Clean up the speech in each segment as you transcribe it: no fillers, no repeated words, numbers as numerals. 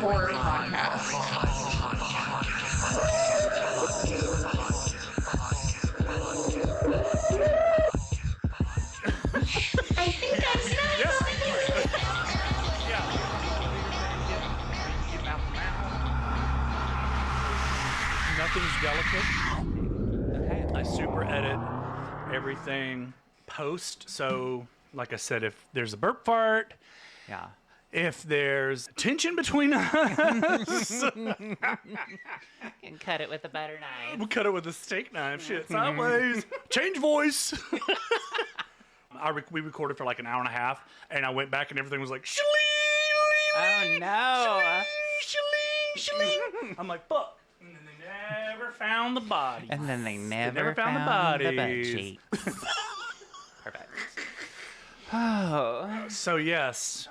horror podcast. I think that's nice. Yeah. Nothing's delicate. Okay. I super edit everything post. So, like I said, if there's a burp fart, Yeah. if there's tension between us, And cut it with a butter knife. we'll cut it with a steak knife. Shit, sideways. Change voice. We recorded for like an hour and a half, and I went back and everything was like, shaling, Oh no. shaling. I'm like, fuck. And then they never found the body. And then they never found the the butt bodies. cheeks. Perfect. Oh. So, yes.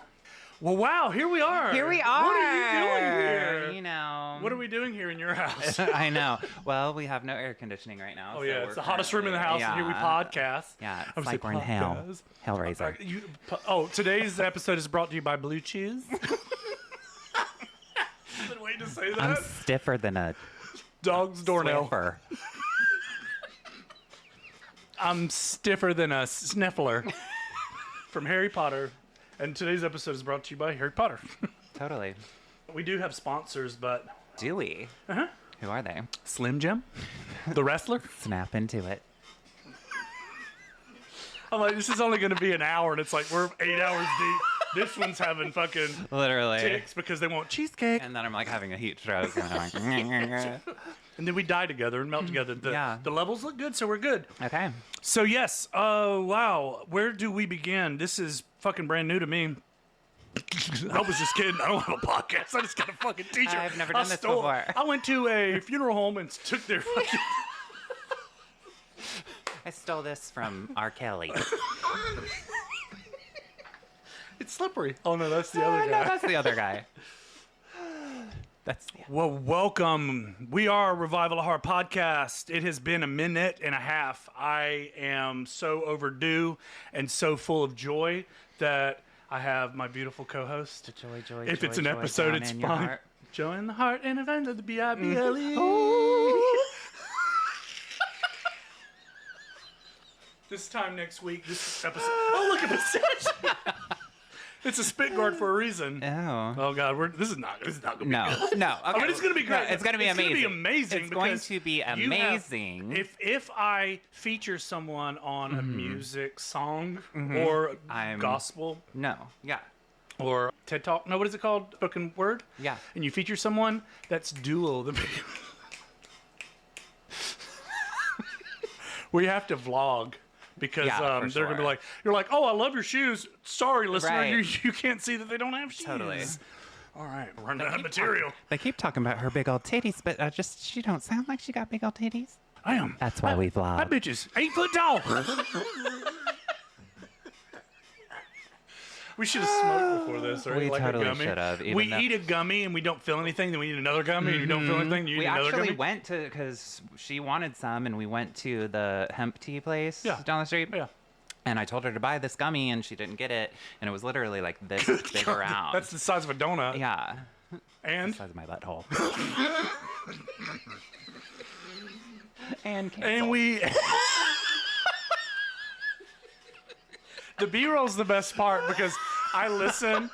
Well, wow, here we are. Here we are. What are you doing here? You know. What are we doing here in your house? I know. Well, we have no air conditioning right now. Oh, so yeah, we're it's the hottest room in the house, and here we podcast. Yeah, I it's would like say we're in hell. podcast. Hellraiser. Today's episode is brought to you by Blue Cheese. I've been waiting to say that. I'm stiffer than a Dog's doornail. Swiffer. I'm stiffer than a sniffler from Harry Potter. And today's episode is brought to you by Harry Potter. Totally. We do have sponsors, but Do we? Uh-huh. Who are they? Slim Jim, the wrestler. Snap into it. I'm like, this is only going to be an hour, and it's like we're 8 hours deep. This one's having fucking Literally. ticks because they want cheesecake. And then I'm like having a heat stroke. And I'm like, And then we die together and melt together. Yeah. The levels look good, so we're good. okay. So, yes. Wow. Where do we begin? This is fucking brand new to me. I was just kidding. I don't have a podcast. I just got a fucking t-shirt. I've never done this before. I went to a funeral home and took their fucking... I stole this from R. Kelly. It's slippery. Oh, no, that's the other No, guy. that's the other guy. That's Well, welcome. We are Revival of Heart Podcast. It has been a minute and a half. I am so overdue and so full of joy that I have my beautiful co-host. joy. If joy, it's an joy episode, down it's in your fine. heart. Joy in the heart and event of the B-I-B-L-E. This time next week, this episode. Oh, look at this. It's a spit guard for a reason. Oh. Oh God, this is not gonna be No. good. No. Okay. I mean, it's gonna be great. No, it's gonna be amazing. It's gonna be amazing. It's going because to be you have- amazing. If I feature someone on a music song Mm-hmm. or I'm- gospel No. Yeah. or TED Talk, no, what is it called? Spoken word. Yeah. And you feature someone that's dual. We have to vlog. Because Yeah, for they're gonna be sure. like, you're like, oh, I love your shoes. Sorry, listener, Right. you can't see that they don't have shoes. Totally. All right, we're running out of material. They keep talking about her big old titties, but she don't sound like she got big old titties. I am. That's why we vlog. That bitch is 8 foot tall. We should have smoked before this, right? We like totally a gummy. should have, even We though- eat a gummy and we don't feel anything, then we eat another gummy and you don't feel anything, you eat We another actually gummy. went to, because she wanted some, and we went to the hemp tea place Yeah. down the street. Yeah. And I told her to buy this gummy, and she didn't get it. And it was literally like this big around. That's the size of a donut. yeah. And The size of my butthole. and and we the B-roll's the best part because I listen.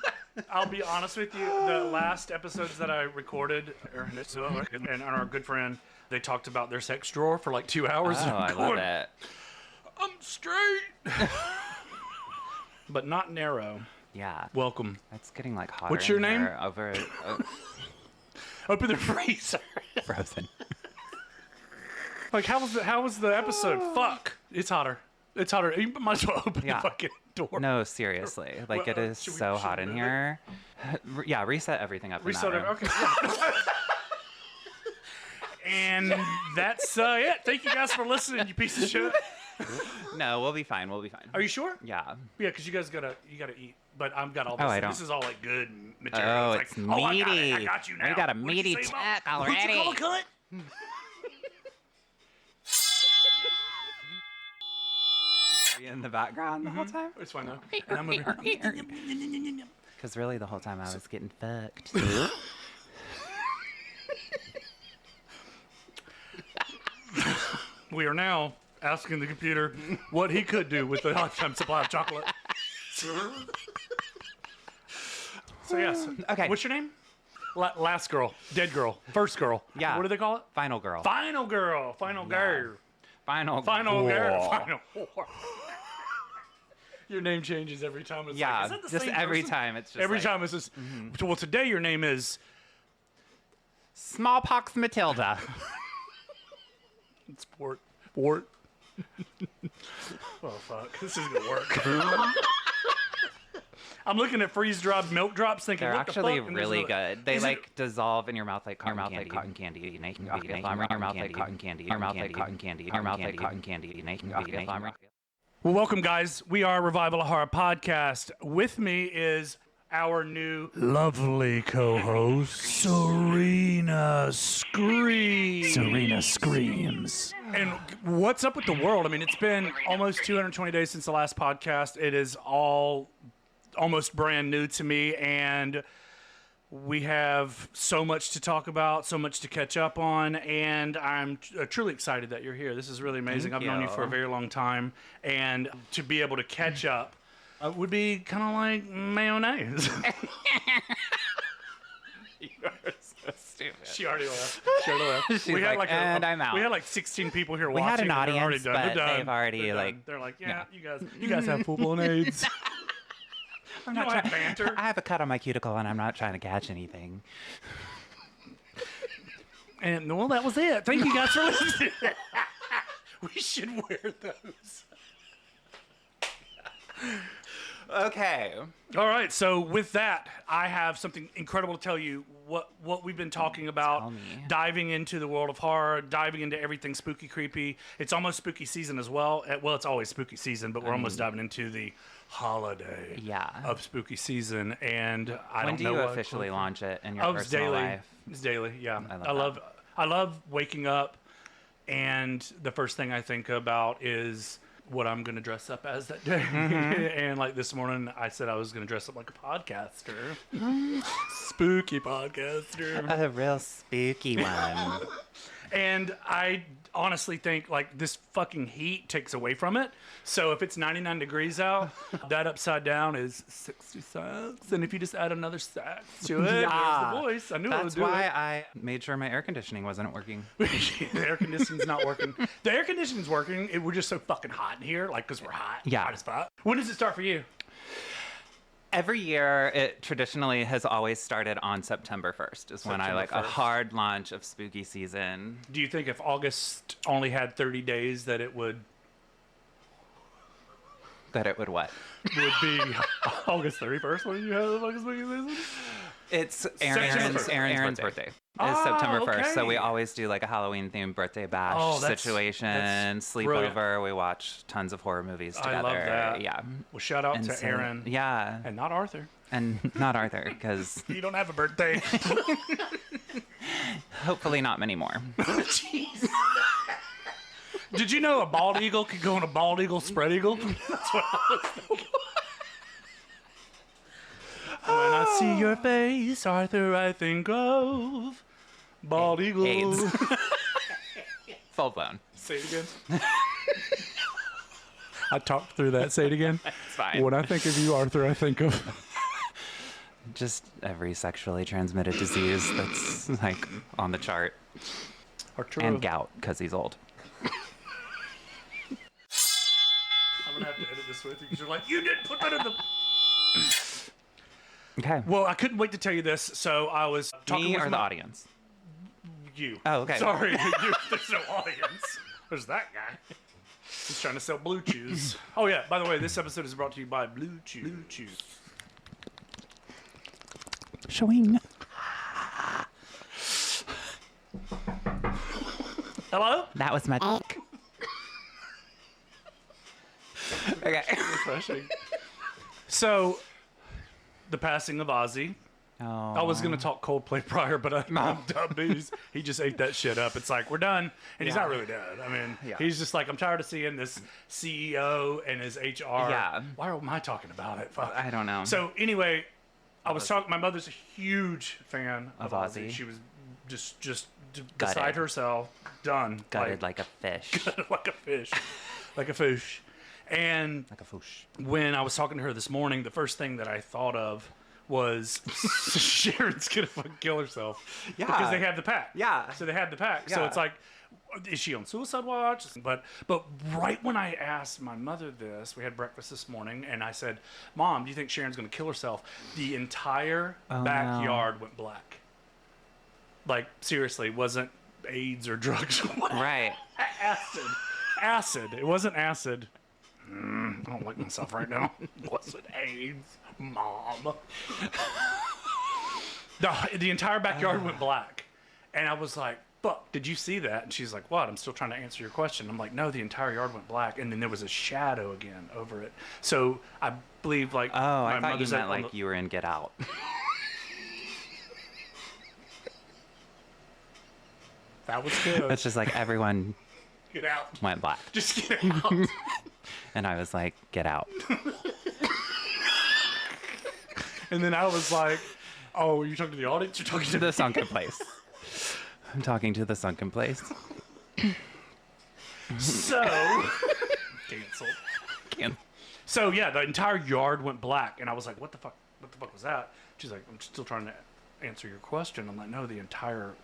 I'll be honest with you. The last episodes that I recorded, and our good friend, they talked about their sex drawer for like 2 hours. Oh, and I'm I love going, it. I'm straight, but not narrow. Yeah. Welcome. It's getting like hotter. What's your in name? here Over Open the freezer. frozen. Like, how was the episode? Fuck. It's hotter. It's hotter. You might as well open Yeah. the fucking door. No, seriously. Like, it is should we- so should hot we in move here. Yeah, reset everything up Reset in it. that room. Okay. Yeah. And that's it. Thank you guys for listening, you piece of shit. No, we'll be fine. We'll be fine. Are you sure? Yeah. Yeah, because you guys gotta eat. But I've got all this. Oh, I don't. This is all like good material. Oh, It's it's like, oh, I got it. meaty. I got you now. We got a What'd you meaty say about- check What'd already. you call a cut? Are you in the background the whole time? It's fine now. And I'm over here. Because really, the whole time I was getting fucked. We are now asking the computer what he could do with the lifetime supply of chocolate. So yes. Okay. What's your name? Last girl, dead girl, first girl. Yeah. What do they call it? Final girl. Final girl. Final girl. Final Girl. whoa. Final. Your name changes every time. It's Yeah, like, is that the just same every person? time. It's just Every like, time it's just. Well, today your name is. Smallpox Matilda. It's Wart. Oh fuck! This isn't gonna work. I'm looking at freeze-dried milk drops, thinking, They're what actually the fuck? And there's really another- good. They Is it- like dissolve in your mouth like cotton candy. Cotton candy. Your mouth like cotton candy. Your mouth like cotton candy. Your mouth like cotton candy. Well, welcome, guys. We are Revival of Horror Podcast. With me is our new lovely co-host, Serena Screams. Serena Screams. And what's up with the world? I mean, it's been almost 220 days since the last podcast. It is all almost brand new to me, and we have so much to talk about, so much to catch up on, and I'm truly excited that you're here. This is really amazing. Thank I've known you you. for a very long time, and to be able to catch up would be kind of like mayonnaise. You are so stupid. She already left. She's like, and I'm out. We had like 16 people here We watching. had an and they're already audience, done. but They're done. they've already, They're done. like- They're like, yeah, you guys have full-blown AIDS. I'm You not don't have trying. banter. I have a cut on my cuticle, and I'm not trying to catch anything. And well, that was it. Thank you guys for listening. We should wear those. Okay. All right. So with that, I have something incredible to tell you. What we've been talking about, Tell me. diving into the world of horror, diving into everything spooky, creepy. It's almost spooky season as well. Well, it's always spooky season, but we're almost diving into the holiday Yeah. of spooky season. And I When don't do know you what officially launch it in your Oh, it's personal daily. life? It's daily. Yeah, love I love waking up, and the first thing I think about is what I'm gonna dress up as that day. And like this morning, I said I was gonna dress up like a podcaster, spooky podcaster. A real spooky one. And I honestly think like this fucking heat takes away from it. So if it's 99 degrees out, that upside down is 66. And if you just add another 6 to it, Yeah. there's the voice. I knew I would That's do why it. I made sure my air conditioning wasn't working. The air conditioning's not working. The air conditioning's working. We're just so fucking hot in here, like, because we're hot. Yeah. Hot as fuck. When does it start for you? Every year, it traditionally has always started on September 1st is when I September like a 1st. hard launch of spooky season. Do you think if August only had 30 days that it would That it would what? be August 31st when you have the fucking spooky season? It's September 1st. Aaron's birthday. Is Oh, September 1st. okay. So we always do like a Halloween themed birthday bash Oh, that's situation, sleepover. brilliant. We watch tons of horror movies I together. love that. Yeah. Well, shout out And to so- Aaron. Yeah. And not Arthur. And not Arthur, because You don't have a birthday. hopefully not many more. Jeez. Did you know a bald eagle could go on a bald eagle spread eagle? That's what I was thinking. When I see your face, Arthur, I think of bald eagle. AIDS. Full blown. Say it again. I talked through that. Say it again. It's fine. When I think of you, Arthur, I think of. Just every sexually transmitted disease that's like on the chart. Arturo. And gout, because he's old. I'm gonna have to edit this with you because you're like, you didn't put that in the. Okay. Well, I couldn't wait to tell you this, so I was talking Me with or the my- audience? You. Oh, okay. Sorry, there's no audience. There's that guy. He's trying to sell Blue Chews. Oh yeah. By the way, this episode is brought to you by Blue Chew. Blue Chews. Showing. Hello. That was my. Okay. Refreshing. So, the passing of Ozzy. Oh. I was gonna talk Coldplay prior, but I'm dumb. He just ate that shit up. It's like we're done, and he's Yeah. not really done. I mean, Yeah. he's just like, I'm tired of seeing this CEO and his HR. Yeah. Why am I talking about it? Fuck. I don't know. So anyway, I was talking. My mother's a huge fan of Of Ozzy. She was just beside herself, done. Gutted like a fish. Like a fish. Like a fish. And Like a fish. when I was talking to her this morning, the first thing that I thought of was Sharon's gonna fucking kill herself. Yeah. Because they have the pack. Yeah. So they have the pack. So Yeah. it's like, is she on suicide watch? But right when I asked my mother this, we had breakfast this morning, and I said, Mom, do you think Sharon's gonna kill herself? The entire backyard went black. Like, seriously, wasn't AIDS or drugs. Right. Acid. It wasn't acid. I don't like myself right now. Was it AIDS, Mom? The entire backyard went black. And I was like, fuck, did you see that? And she's like, what? I'm still trying to answer your question. I'm like, no, the entire yard went black. And then there was a shadow again over it. So I believe, like, Oh, I thought you mother's meant like you were in Get Out. That was good. It's just like everyone Get out. went black. Just get out. And I was like, get out. And then I was like, oh, you're talking to the audience? You're talking to The sunken place. I'm talking to the sunken place. So, canceled. Can't. So yeah, the entire yard went black, and I was like, "What the fuck? What the fuck was that?" She's like, "I'm still trying to answer your question." I'm like, "No, the entire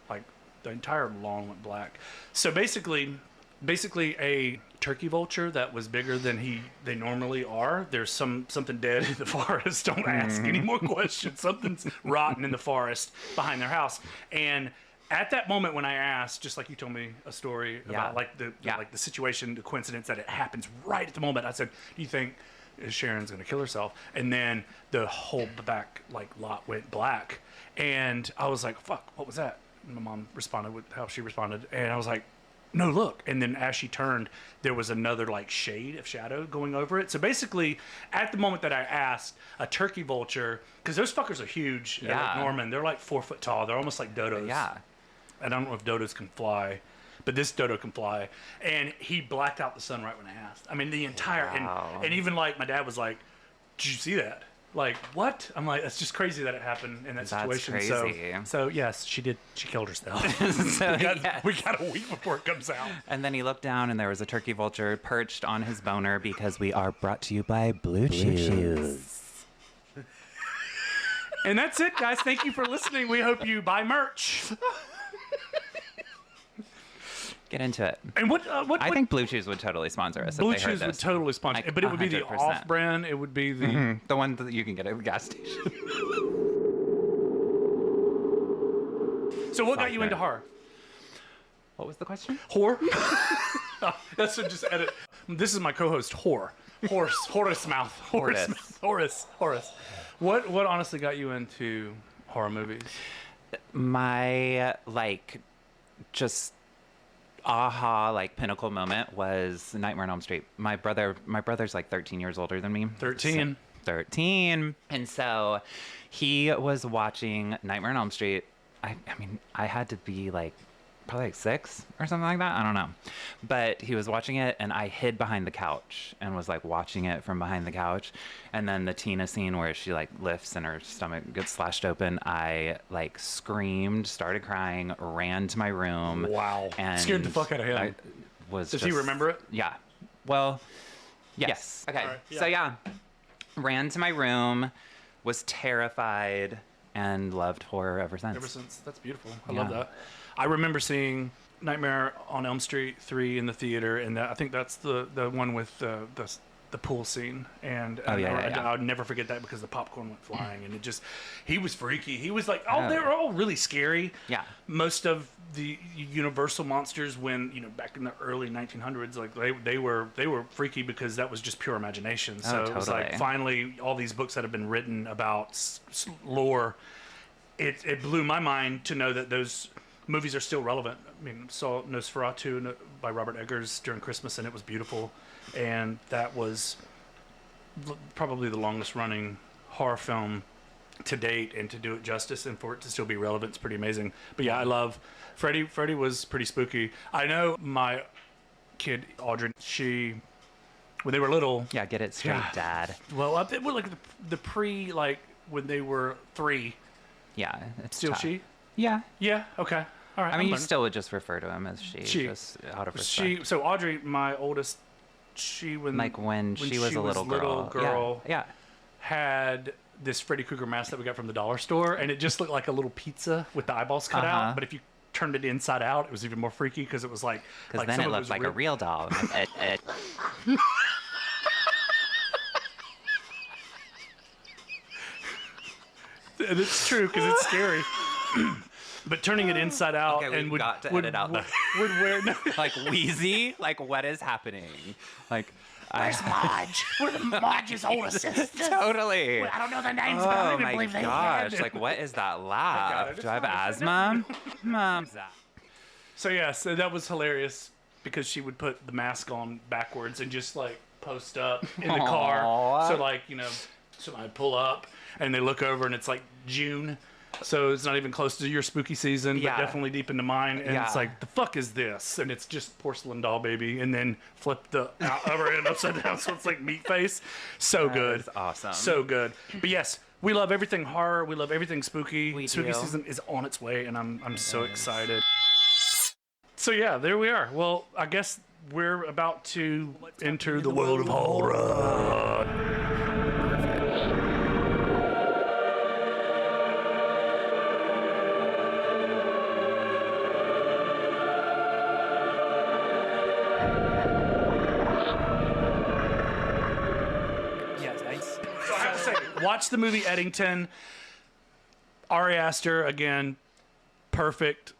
lawn went black." So basically, a turkey vulture that was bigger than they normally are. There's something dead in the forest. Don't ask any more questions. Something's rotten in the forest behind their house, and at that moment when I asked, just like you told me a story about like the situation, the coincidence that it happens right at the moment, I said, "Do you think Sharon's gonna kill herself?" And then the whole back lot went black, and I was like, "Fuck, what was that?" And my mom responded with how she responded, and I was like, "No, look." And then as she turned, there was another shade of shadow going over it. So basically, at the moment that I asked, a turkey vulture, because those fuckers are huge, like Norman, they're like 4 foot tall. They're almost like dodos. Yeah. And I don't know if dodos can fly, but this dodo can fly. And he blacked out the sun right when I asked. I mean, the entire and even my dad was like, "Did you see that?" Like, what? I'm like, it's just crazy that it happened in that situation. Crazy. So yes, she did. She killed herself. So, we got a week before it comes out. And then he looked down and there was a turkey vulture perched on his boner because we are brought to you by Blue Chews. And that's it, guys. Thank you for listening. We hope you buy merch. Get into it. And I think Blue Chews would totally sponsor us. Blue if they heard Chews would this. totally sponsor, but it would be the 100%. off-brand. It would be the The one that you can get at a gas station. So what got you into horror? What was the question? Whore? That's just edit. This is my co-host, Whore. Horace mouth. Horace. What honestly got you into horror movies? My just pinnacle moment was Nightmare on Elm Street. My brother's 13 years older than me. 13. 13. And so he was watching Nightmare on Elm Street. I mean, I had to be probably 6 or something like that. I don't know. But he was watching it and I hid behind the couch and was watching it from behind the couch. And then the Tina scene where she lifts and her stomach gets slashed open, I screamed, started crying, ran to my room. Wow. And scared the fuck out of him. Does he remember it? Yeah. Well, yes. Okay. Right, yeah. So yeah, ran to my room, was terrified, and loved horror ever since. That's beautiful. I love that. I remember seeing Nightmare on Elm Street 3 in the theater, and I think that's the one with the pool scene. And I'll never forget that because the popcorn went flying, and he was freaky. He was they were all really scary. Yeah. Most of the Universal monsters, when back in the early 1900s, they were freaky because that was just pure imagination. So totally. It was finally all these books that have been written about lore. It blew my mind to know that those movies are still relevant. I mean, saw Nosferatu by Robert Eggers during Christmas, and it was beautiful. And that was probably the longest running horror film to date, and to do it justice and for it to still be relevant is pretty amazing. But yeah, I love Freddy. Freddy was pretty spooky. I know my kid, Audrey, when they were little... Yeah, get it straight, Dad. Well, it was when they were 3. Yeah, it's Still tough. she? Yeah. Yeah, okay. All right. I mean, I'm you learning. still would just refer to him as she, just out of respect. So Audrey, my oldest, when she was a little girl. Yeah. had this Freddy Krueger mask that we got from the dollar store, and it just looked like a little pizza with the eyeballs cut out. But if you turned it inside out, it was even more freaky because it was like. Because then it looked like a real doll. And it's true because it's scary. But turning it inside out and would edit out would wear like wheezy. Like what is happening? Like Where's Marge? We're Marge's older sister. totally. I don't know their names, but I don't even believe they had. Like what is that laugh? it. Do I have asthma? Mom's that. So yeah, so that was hilarious because she would put the mask on backwards and just like post up in the car. So like, you know, somebody pull up and they look over and it's like June. So it's not even close to your spooky season, but definitely deep into mine. And it's like, the fuck is this? And it's just porcelain doll baby. And then flip the other end upside down so it's like meat face. So good. That's awesome. So good. But yes, we love everything horror. We love everything spooky. We spooky do. season is on its way, and I'm so excited. So yeah, there we are. Well, I guess we're about to enter the world of horror. So I have to say, watch the movie Eddington. Ari Aster, again, perfect.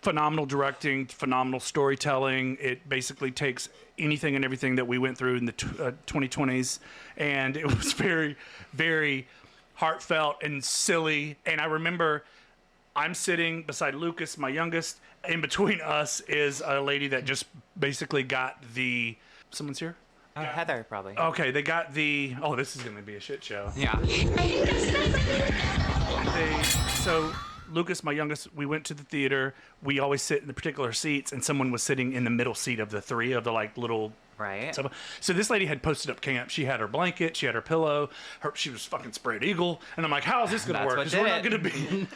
Phenomenal directing, phenomenal storytelling. It basically takes anything and everything that we went through in the 2020s, and it was very, very heartfelt and silly. And I remember I'm sitting beside Lucas, my youngest. In between us is a lady that just basically got the... Someone's here? Heather, probably. Okay, they got the... Oh, this is going to be a shit show. Yeah. So Lucas, my youngest, we went to the theater. We always sit in the particular seats, and someone was sitting in the middle seat of the three of the like little. Right. So this lady had posted up camp. She had her blanket, she had her pillow, she was fucking spread eagle, and I'm like, how is this gonna work? Because we're not gonna be.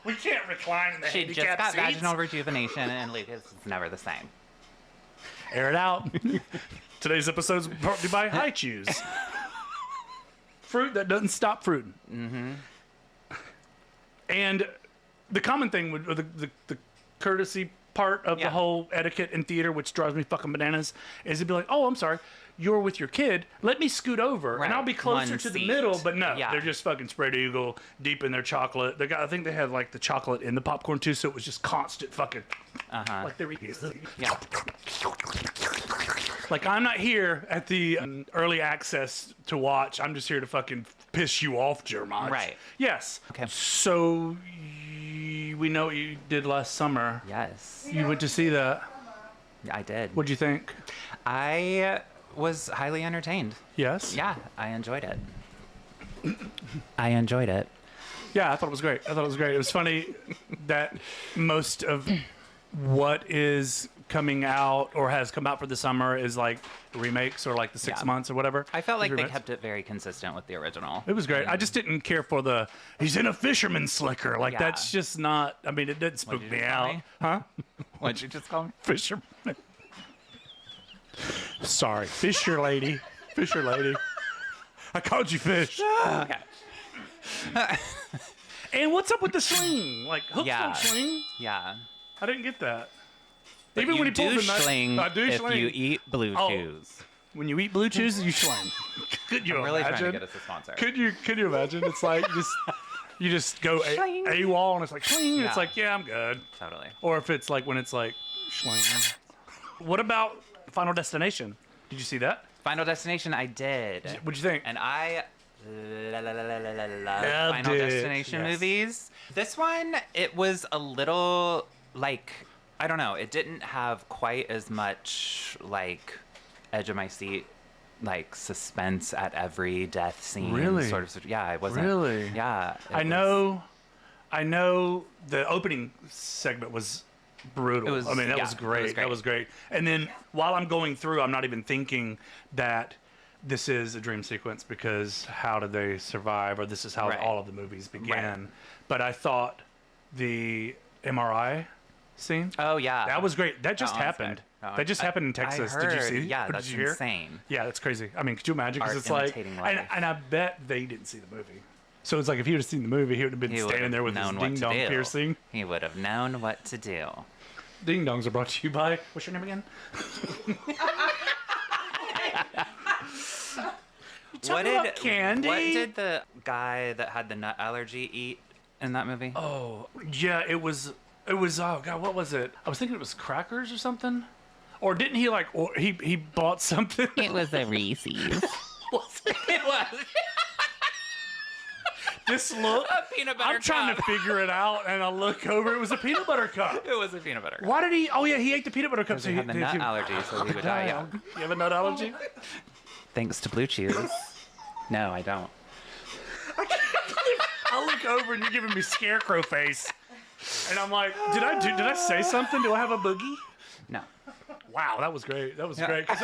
We can't recline in the She just handicap got seats. vaginal rejuvenation, and Lucas is never the same. Air it out. Today's episode is brought to you by High Chews. Fruit that doesn't stop fruiting. Mm-hmm. And the common thing would, or the courtesy part of the whole etiquette in theater, which drives me fucking bananas, is to be like, oh, I'm sorry, you're with your kid. Let me scoot over, and I'll be closer One to the seat. middle. But no, Yeah. they're just fucking spread eagle, deep in their chocolate. I think they had like the chocolate in the popcorn too, so it was just constant fucking, like they were. Yeah. Like, I'm not here at the early access to watch. I'm just here to fucking piss you off, Jeremiah. Right. Yes. Okay. So, we know what you did last summer. Yes. You went to see that. I did. What'd you think? I was highly entertained. Yes? Yeah, I enjoyed it. I enjoyed it. Yeah, I thought it was great. It was funny that most of what is coming out or has come out for the summer is like remakes or like the 6 months or whatever. I felt like they Remakes. kept it very consistent with the original. It was great. I just didn't care for he's in a fisherman slicker. Like, that's just not, I mean, it didn't spook you me just call out. me? Huh? What'd you just call me? Fisherman. Sorry. Fisher lady. Fisher lady. I called you fish. Okay. And what's up with the sling? Like, hooks Yeah. don't sling? Yeah. I didn't get that. But Even you when he pulled do the knife, schling I do if schling. you eat blue Oh. chews. When you eat blue chews, you schling. Could you I'm really imagine? trying to get us a sponsor. Could you imagine? It's like you just go Schling. AWOL and it's like schling. And it's Yeah. like, yeah, I'm good. Totally. Or if it's like when it's like schling. What about Final Destination? Did you see that? Final Destination, I did. What'd you think? And I love Loved Final it. Destination Yes. movies. This one, it was a little like, I don't know, it didn't have quite as much like edge of my seat, like suspense at every death scene. Really? Sort of. Yeah, it wasn't. Really? Yeah. I know the opening segment was brutal. It was- I mean, that yeah, was it great. was great. That was great. And then while I'm going through, I'm not even thinking that this is a dream sequence because how did they survive, or this is how Right. all of the movies began. Right. But I thought the MRI scene. Oh yeah, That was great. That just one's happened. good. That just happened in Texas. Did you see? Yeah, Or that's did you hear? insane. Yeah, that's crazy. I mean, could you imagine? Because Art it's like, imitating life. and I bet they didn't see the movie. So it's like if he would have seen the movie, he would have been He would standing have there with his known what ding to dong do. piercing. He would have known what to do. Ding dongs are brought to you by. What's your name again? about candy? What did the guy that had the nut allergy eat in that movie? Oh, yeah, it was. Oh God, what was it? I was thinking it was crackers or something. Or didn't he like? Or he bought something. It was a Reese's. It was This look. a peanut butter I'm trying to cup. figure it out, and I look over. It was a peanut butter cup. It was a peanut butter cup. Why did he? Oh yeah, he ate the peanut butter cup. He had the nut allergy, so he would die young. You have a nut allergy? Thanks to Blue Chews. No, I don't. I look over and you're giving me scarecrow face, and I'm like, did I say something? Do I have a boogie? No. Wow, that was great. That was great. 'Cause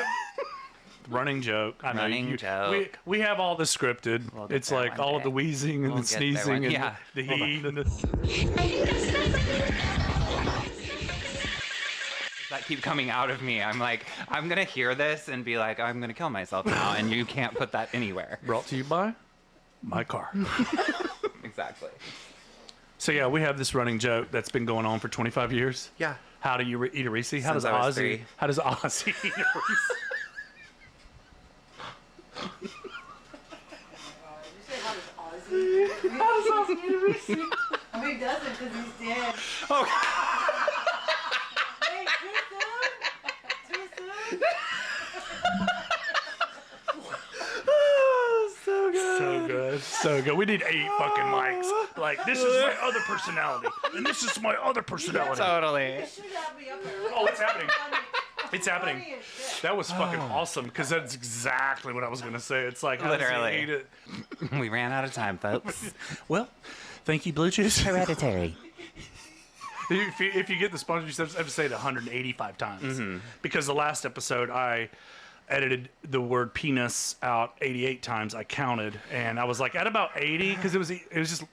running joke. I know Running joke. We have all this scripted. We'll get It's there like one all of day. the wheezing and We'll the get there sneezing one- and yeah. the heat and the. That keep coming out of me. I'm like, I'm gonna hear this and be like, I'm gonna kill myself now, and you can't put that anywhere. Brought to you by my car. Exactly. So yeah, we have this running joke that's been going on for 25 years. Yeah. How do you eat a Reese? How does Since I was Ozzy? 3. How does Ozzy eat a Reese? Oh, he doesn't because he's dead. Wait, too soon? Too soon? So good. So good. We need 8 fucking mics. Like, this is my other personality. And this is my other personality. Totally. It should not be up there. Oh, it's happening. Funny. It's happening. Funny as shit. That was fucking awesome because that's exactly what I was going to say. It's like, how does he Literally. eat it? We ran out of time, folks. Well, thank you, Blue Chews. Hereditary. If you get the sponsor, you have to say it 185 times. Because the last episode, I edited the word penis out 88 times. I counted, and I was like at about 80 because it was just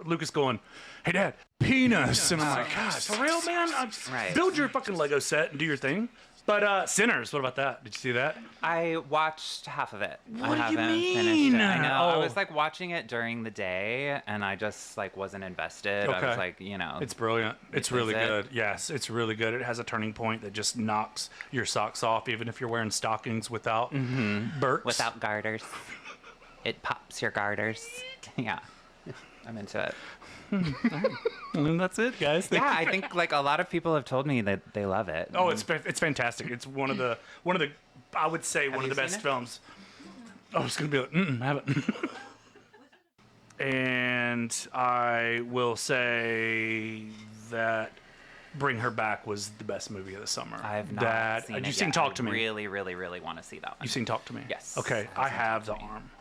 Lucas going, "Hey, Dad, penis," and I'm like, "God, for real, man? Right. Build your fucking Lego set and do your thing." But Sinners, what about that? Did you see that? I watched half of it. What I do you haven't mean? finished it. I know. I Oh. was like watching it during the day, and I just like wasn't invested. I Okay. was like, you know, It's brilliant. It's Is really it? good. Yes, it's really good. It has a turning point that just knocks your socks off, even if you're wearing stockings without Birks. without garters. It pops your garters. Yeah, I'm into it. And that's it, guys. Yeah, I think like a lot of people have told me that they love it. Oh, it's fantastic. It's one of the I would say one of you the seen best it? films. I was gonna be like, I haven't. And I will say that Bring Her Back was the best movie of the summer. I have not that, seen it You've seen yet. Talk to Me. Really, really, really want to see that one. You've seen Talk to Me. Yes. Okay, I I have have the seen Talk to Me. arm.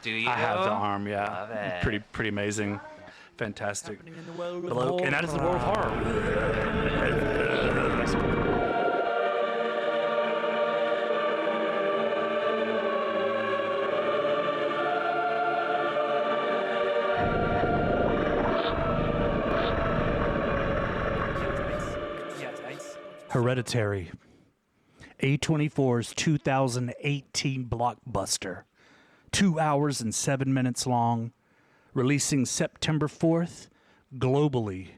Do you? I have the arm. Yeah. Love it. Pretty amazing. Fantastic. And that is the world of horror. Hereditary. A24's 2018 blockbuster. 2 hours and 7 minutes long. Releasing September 4th globally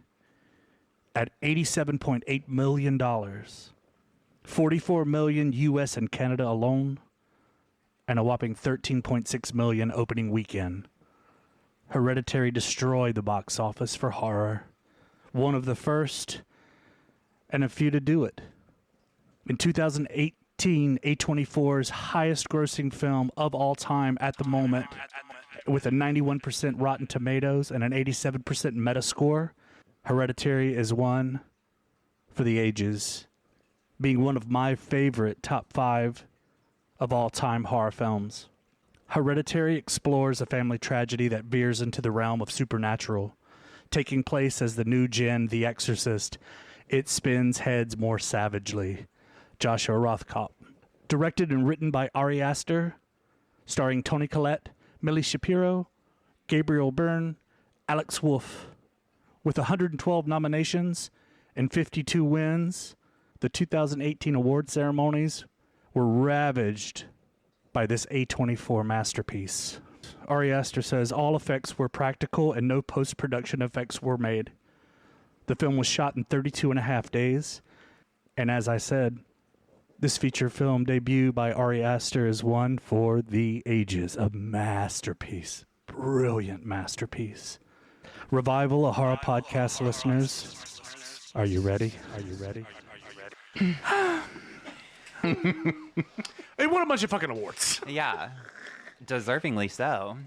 at $87.8 million. 44 million US and Canada alone. And a whopping 13.6 million opening weekend. Hereditary destroyed the box office for horror. One of the first and a few to do it. In 2018, A24's highest grossing film of all time at the moment, with a 91% Rotten Tomatoes and an 87% Metascore, Hereditary is one for the ages, being one of my favorite top 5 of all time horror films. Hereditary explores a family tragedy that veers into the realm of supernatural. Taking place as the new Jinn, The Exorcist, it spins heads more savagely. Joshua Rothkopf. Directed and written by Ari Aster, starring Toni Collette, Millie Shapiro, Gabriel Byrne, Alex Wolff. With 112 nominations and 52 wins, the 2018 award ceremonies were ravaged by this A24 masterpiece. Ari Aster says all effects were practical and no post-production effects were made. The film was shot in 32 and a half days. And as I said, this feature film debut by Ari Aster is one for the ages. A masterpiece. Brilliant masterpiece. Revival of horror podcast listeners. Are you ready? Are you ready? It won a bunch of fucking awards. Yeah, deservingly so.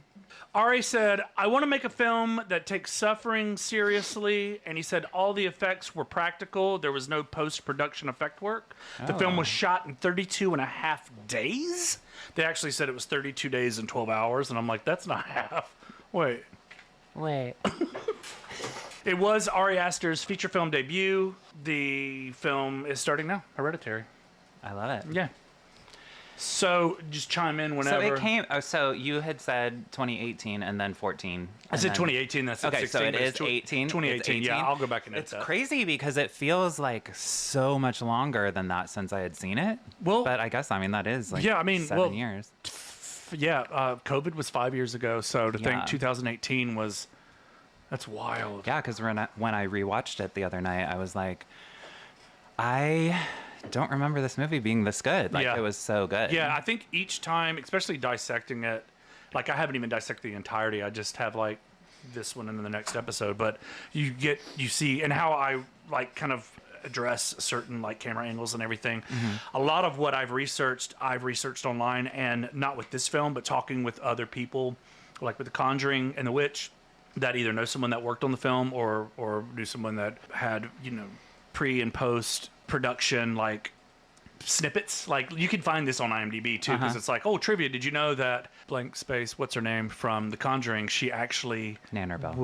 Ari said, I want to make a film that takes suffering seriously. And he said all the effects were practical. There was no post-production effect work. The film was shot in 32 and a half days. They actually said it was 32 days and 12 hours. And I'm like, that's not half. Wait. It was Ari Aster's feature film debut. The film is starting now. Hereditary. I love it. Yeah. So just chime in whenever. So it came. Oh, so you had said 2018 and then 14. I said 2018. That's Okay, 16, so it but it's is 18. 2018. It's 18. Yeah, I'll go back and edit It's that. crazy because it feels like so much longer than that since I had seen it. Well, but I guess that is like yeah, I mean, 7 years. Yeah, COVID was 5 years ago. So to Yeah. think 2018 was, that's wild. Yeah, because when I rewatched it the other night, I was like, I don't remember this movie being this good. Like, Yeah. it was so good. Yeah, I think each time, especially dissecting it, like I haven't even dissected the entirety. I just have like this one and then the next episode. But you see, and how I like kind of address certain like camera angles and everything. A lot of what I've researched online, and not with this film, but talking with other people, like with The Conjuring and The Witch, that either know someone that worked on the film or knew someone that had, pre and post production like snippets. Like you can find this on IMDb too, because it's like, oh, trivia, did you know that blank space, what's her name from The Conjuring, she actually Nannerbell.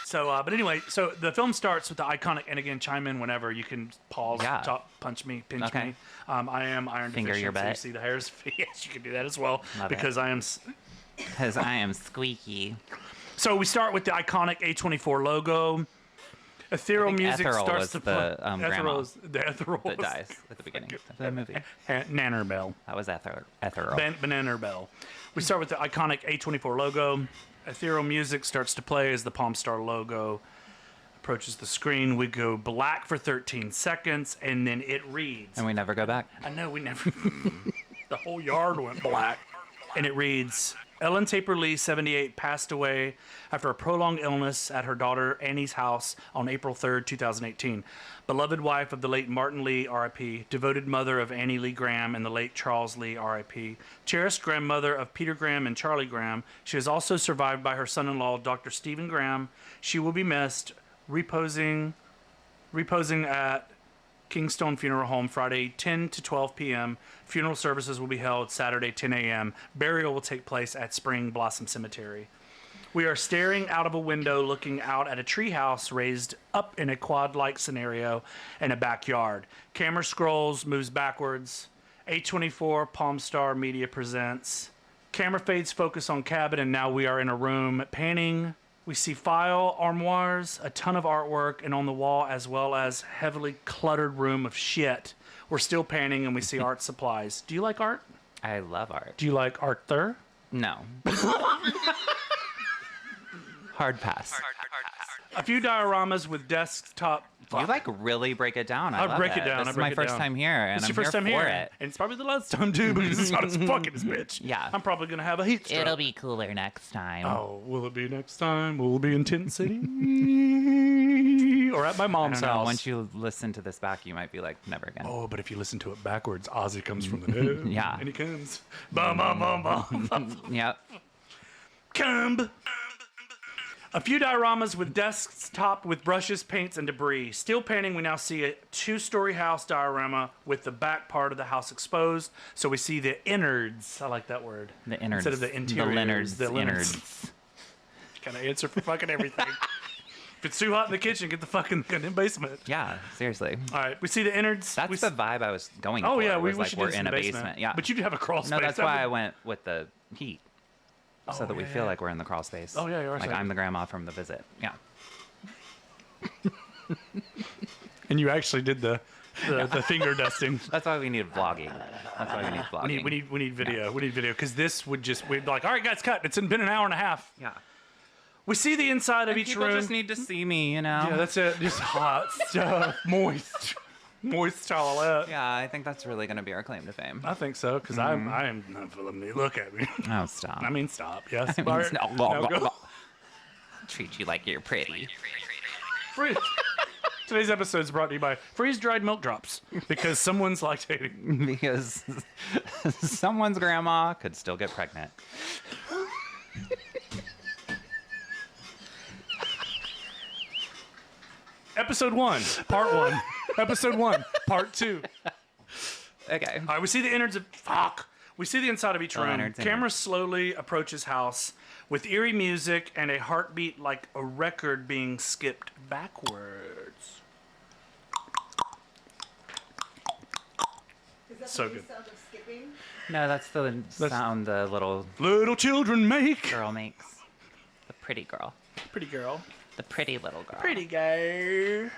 So but anyway, so the film starts with the iconic, and again, chime in whenever you can, pause, talk, punch me, pinch Okay. me. I am iron Finger deficient, your so you butt. see the hairs. Yes, you can do that as well. Love it. because I am Because I am squeaky. So we start with the iconic A24 logo. Ethereal music Ethereal starts was to the, play. grandma Ethereal that was dies at the beginning of the movie. Nannerbell. That was Ethereal. Banana. We start with the iconic A24 logo. Ethereal music starts to play as the Palm Star logo approaches the screen. We go black for 13 seconds, and then it reads. And we never go back. I know we never. The whole yard went black. And it reads, Ellen Taper Lee, 78, passed away after a prolonged illness at her daughter Annie's house on April 3rd, 2018. Beloved wife of the late Martin Lee, R.I.P., devoted mother of Annie Lee Graham and the late Charles Lee, R.I.P., cherished grandmother of Peter Graham and Charlie Graham. She is also survived by her son-in-law, Dr. Stephen Graham. She will be missed, reposing at Kingstone Funeral Home Friday 10 to 12 p.m. Funeral services will be held Saturday 10 a.m. Burial will take place at Spring Blossom Cemetery. We are staring out of a window looking out at a treehouse raised up in a quad-like scenario in a backyard. Camera scrolls, moves backwards. A24 Palm Star Media presents. Camera fades focus on cabin, and now we are in a room. Panning. We see file armoires, a ton of artwork, and on the wall, as well as heavily cluttered room of shit. We're still panning, and we see art supplies. Do you like art? I love art. Do you like Arthur? No. Hard pass. A few dioramas with desktop. You like really break it down. I love break it it. down. This I is break my it first down. time here, and It's I'm your first here time for here, it. and it's probably the last time too, because it's not as fucking as bitch. Yeah. I'm probably gonna have a heat stroke. It'll be cooler next time. Oh, will it be next time? Will it be in Tent City or at my I mom's don't know. house? Once you listen to this back, you might be like, never again. Oh, but if you listen to it backwards, Ozzy comes from the dead. Yeah. And he comes. Bum, bum, bum, bum. Yep. Come. A few dioramas with desks topped with brushes, paints, and debris. Still painting, we now see a two-story house diorama with the back part of the house exposed. So we see the innards. I like that word. The innards. Instead of the interiors. The Leonards. Kind of answer for fucking everything. If it's too hot in the kitchen, get the fucking basement. Yeah, seriously. All right, we see the innards. That's the vibe I was going Oh for. yeah, we was like, should we're do this in a the basement. Yeah. But you do have a crawl space. No, that's That why would- I went with the heat. So that we feel like we're in the crawl space. Oh, yeah, you are Like saying. I'm the grandma from the visit. Yeah. And you actually did the finger dusting. That's why we need vlogging. That's why we need vlogging. We need video. We need video because this would just we'd be like, all right, guys, cut. It's been an hour and a half. Yeah. We see the inside of each People room. just need to see me, you know? Yeah, that's it. Just hot stuff, moist towelette. Yeah, I think that's really going to be our claim to fame. I think so because I am not feeling me. Look at me. Oh, stop. I mean, stop. Yes. I mean, All right. no, Now go. Treat you like you're pretty. Free- Today's episode is brought to you by freeze-dried milk drops because someone's lactating. Because someone's grandma could still get pregnant. Episode 1, Part 1. Episode 1, Part 2. Okay. All right, we see the innards of We see the inside of each room. innards. Camera slowly approaches house with eerie music and a heartbeat like a record being skipped backwards. Is that So the new good. sound of skipping? No, that's the sound the little Little children make. girl makes. The pretty girl. Pretty girl. The pretty little girl. Pretty girl.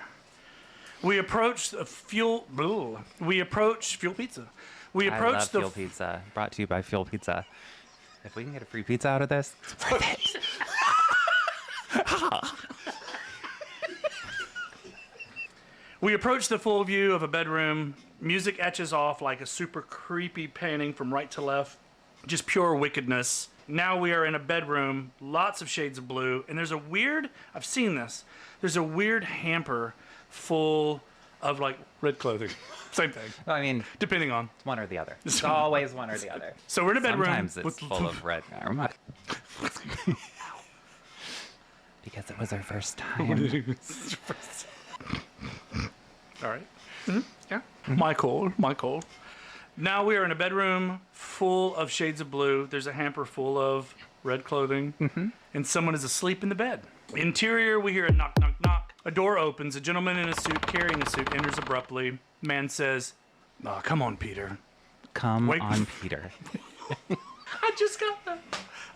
We approach the fuel. Bleh. We approach fuel pizza. We I approach love the Fuel Pizza. Brought to you by Fuel Pizza. If we can get a free pizza out of this, it's worth it. We approach the full view of a bedroom. Music etches off like a super creepy painting from right to left. Just pure wickedness. Now we are in a bedroom, lots of shades of blue, and there's a weird, I've seen this, there's a weird hamper full of like red clothing. Same thing, I mean, depending on. it's one or the other. It's always one or the other. So we're in a bedroom. Sometimes it's full of red. Because it was our first time. All right. Yeah. Michael. Now we are in a bedroom full of shades of blue. There's a hamper full of red clothing, and someone is asleep in the bed. Interior, we hear a knock, knock, knock. A door opens. A gentleman in a suit carrying a suit enters abruptly. Man says, "Oh, come on, Peter." Come Wait. on, Peter.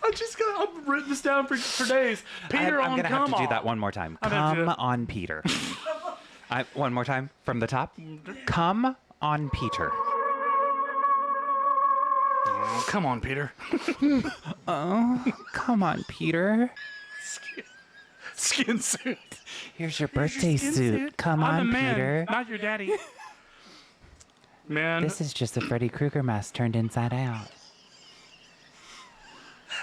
I've written this down for days. Peter I'm on gonna come have to on. do that one more time. I'm gonna have to Come do it. on, Peter. One more time from the top. Come on, Peter. Oh, come on, Peter. Come on, Peter. Skin suit. Here's your birthday Skin suit. Come I'm on, the man, Peter. not your daddy. Man, This is just a Freddy Krueger mask turned inside out.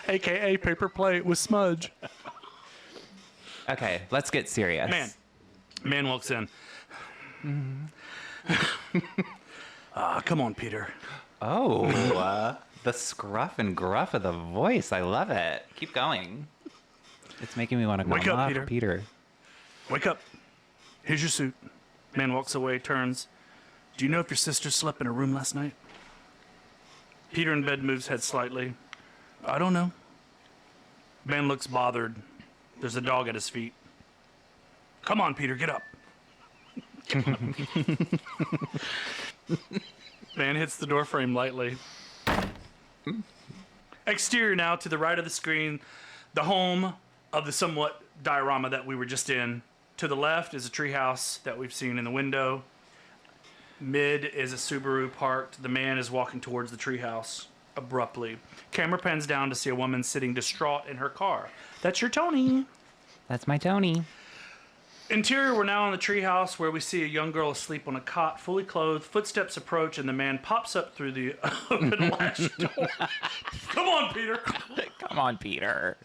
AKA paper plate with smudge. Okay, let's get serious. Man walks in. Come on, Peter. Oh, the scruff and gruff of the voice. I love it. Keep going. It's making me want to Wake come up, up, Peter. Wake up. Here's your suit. Man walks away, turns. Do you know if your sister slept in her room last night? Peter in bed moves head slightly. I don't know. Man looks bothered. There's a dog at his feet. Come on, Peter, get up. Man hits the door frame lightly. Exterior now, to the right of the screen, the home of the somewhat diorama that we were just in. To the left is a treehouse that we've seen in the window. Mid is a Subaru parked. The man is walking towards the treehouse abruptly. Camera pans down to see a woman sitting distraught in her car. That's your Tony. That's my Tony. Interior, we're now in the treehouse where we see a young girl asleep on a cot, fully clothed. Footsteps approach, and the man pops up through the open latch door. Come on, Peter. Come on, Peter.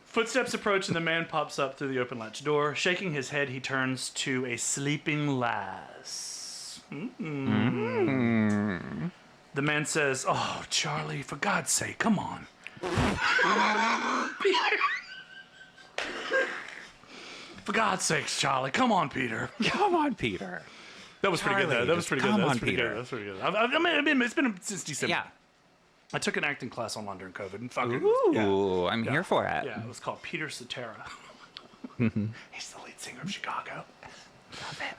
Footsteps approach, and the man pops up through the open latch door. Shaking his head, he turns to a sleeping lass. The man says, "Oh, Charlie, for God's sake, come on." For God's sakes, Charlie, come on, Peter. Come on, Peter. That was pretty good, though. Charlie, That was pretty good. come That was on, pretty Peter. good. That was pretty good. I mean, it's been since December. Yeah. I took an acting class online during COVID. And fucking, Ooh, yeah. I'm here for it. Yeah, it was called Peter Cetera. He's the lead singer of Chicago.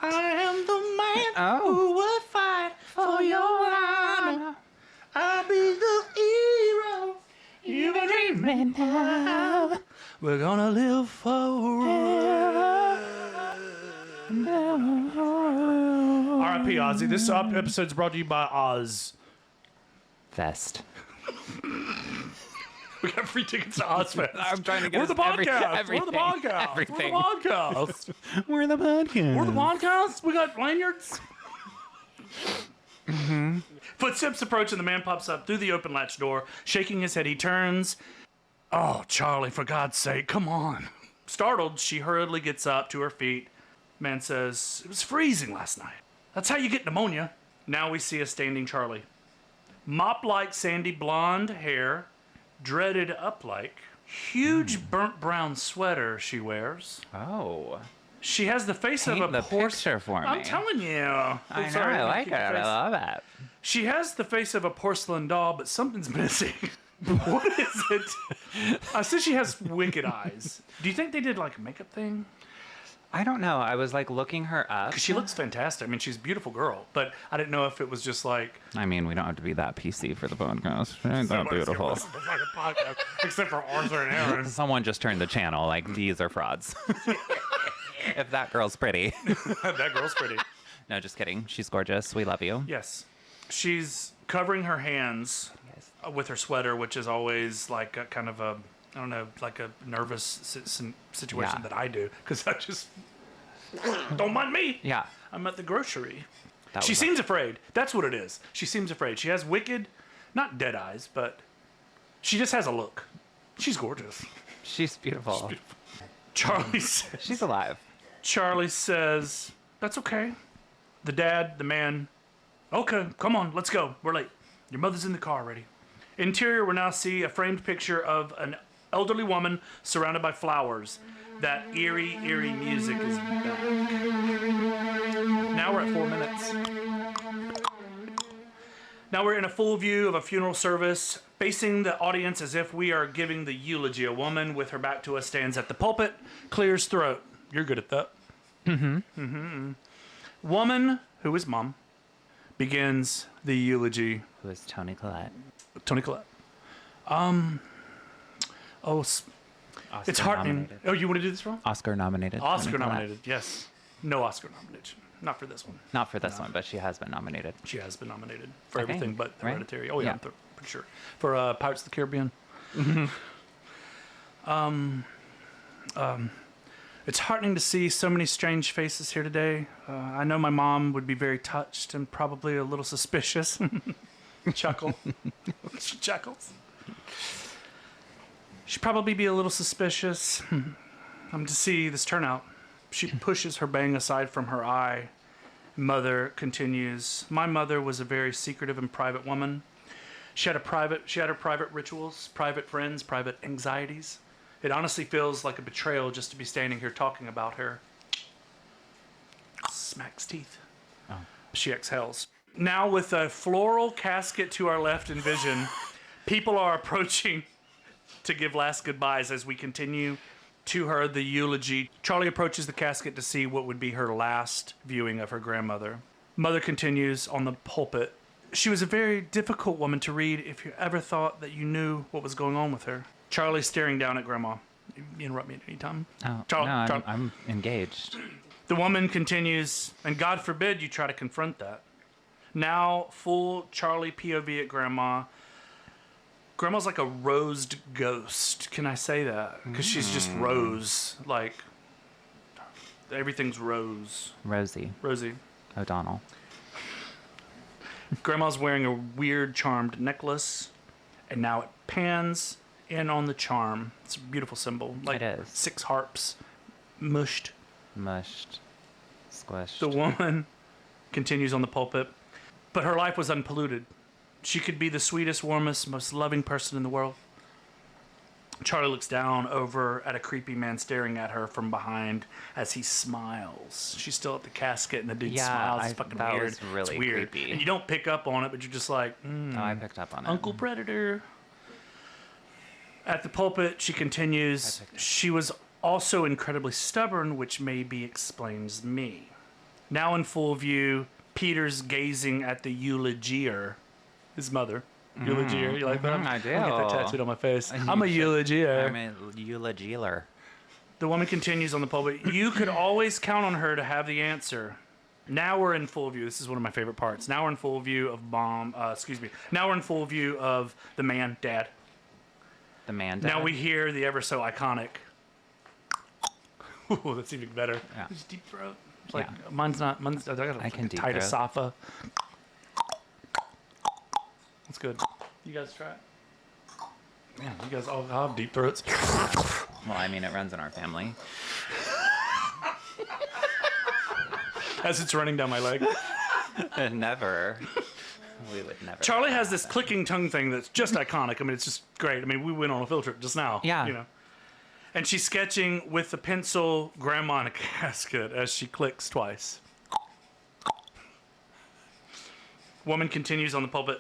I am the man Oh. who would fight for your honor. I'll be the hero you've been dreaming of. We're gonna live forever. R.I.P. Ozzy. This episode's brought to you by Oz. Fest. We got free tickets to Ozfest. I'm trying to get We're the us podcast. everything. We're the podcast. Everything. We're the podcast. We're the podcast. We're the podcast. We got lanyards. Footsteps approach and the man pops up through the open latch door. Shaking his head, he turns. Oh, Charlie, for God's sake, come on. Startled, she hurriedly gets up to her feet. Man says, it was freezing last night. That's how you get pneumonia. Now we see a standing Charlie. Mop-like sandy blonde hair, dreaded up like. Huge burnt brown sweater she wears. Oh. She has the face Paint of a the picture for me. I'm telling you. I know. I like it. I love it. She has the face of a porcelain doll, but something's missing. What is it? I said she has wicked eyes. Do you think they did like a makeup thing? I don't know. I was like looking her up. Because she looks fantastic. I mean, she's a beautiful girl, but I didn't know if it was just like. I mean, we don't have to be that PC for the podcast. She ain't that beautiful. Except for Arthur and Aaron. Someone just turned the channel. Like, these are frauds. If that girl's pretty. That girl's pretty. No, just kidding. She's gorgeous. We love you. Yes. She's covering her hands with her sweater, which is always like a kind of a, I don't know, like a nervous situation that I do. Because I just, don't mind me. Yeah. I'm at the grocery. That She was seems afraid. That's what it is. She seems afraid. She has wicked, not dead eyes, but she just has a look. She's gorgeous. She's beautiful. Charlie says, She's alive. Charlie says, that's okay. The dad, the man, okay, come on, let's go. We're late. Your mother's in the car already. Interior, we now see a framed picture of an elderly woman surrounded by flowers. That eerie, eerie music is back. Now we're at 4 minutes. Now we're in a full view of a funeral service, facing the audience as if we are giving the eulogy. A woman with her back to us stands at the pulpit, clears throat. You're good at that. Woman, who is mom, begins the eulogy. Who is Toni Collette? Toni Collette. It's heartening. Nominated. Oh, you want to do this wrong? Oscar nominated. Toni Oscar Collette. nominated, yes. No Oscar nomination. Not for this one. Not for this one, but she has been nominated. She has been nominated for Okay, everything but right? Hereditary. Oh, yeah, Yeah. I'm pretty sure. For Pirates of the Caribbean. It's heartening to see so many strange faces here today. I know my mom would be very touched and probably a little suspicious. Chuckle. She chuckles. She'd probably be a little suspicious. To see this turnout. She pushes her bang aside from her eye. Mother continues. My mother was a very secretive and private woman. She had her private rituals, private friends, private anxieties. It honestly feels like a betrayal just to be standing here talking about her. Smacks teeth. Oh. She exhales. Now with a floral casket to our left in vision, people are approaching to give last goodbyes as we continue to her the eulogy. Charlie approaches the casket to see what would be her last viewing of her grandmother. Mother continues on the pulpit. She was a very difficult woman to read if you ever thought that you knew what was going on with her. Charlie staring down at Grandma. You interrupt me at any time. Oh, Charlie, no, Charlie. I'm engaged. The woman continues, and God forbid you try to confront that. Now, full Charlie POV at Grandma. Grandma's like a rosed ghost. Can I say that? Because she's just rose. Like, everything's rose. Rosie Rosie. O'Donnell. Grandma's wearing a weird charmed necklace. And now it pans in on the charm. It's a beautiful symbol. Like It is. 6 harps mushed. Mushed. Squished. The woman continues on the pulpit. But her life was unpolluted. She could be the sweetest, warmest, most loving person in the world. Charlie looks down over at a creepy man staring at her from behind as he smiles. She's still at the casket and the dude smiles. It's fucking that weird. was really it's weird. creepy. And you don't pick up on it, but you're just like, Oh, I picked up on it. Uncle Predator. At the pulpit, she continues. She was Also incredibly stubborn, which maybe explains me. Now in full view, Peter's gazing at the eulogier, his mother. Eulogier, you like that? I do. I'm gonna get that tattooed on my face. I'm a eulogier. I'm a eulogier. The woman continues on the pulpit. You could always count on her to have the answer. Now we're in full view. This is one of my favorite parts. Now we're in full view of Now we're in full view of the man, Dad. The man. Now we hear the ever so iconic. Ooh, that's even better. Yeah. It's deep throat. It's like mine's not. I got I can deep tight throat. esopha. That's good. You guys try it. Yeah, you guys all have deep throats. Well, I mean, it runs in our family. As it's running down my leg. Never. We would never. Charlie has this clicking tongue thing that's just iconic. I mean, it's just great. I mean, we went on a field trip just now. Yeah. You know. And she's sketching with the pencil grandma in a casket as she clicks twice. Woman continues on the pulpit.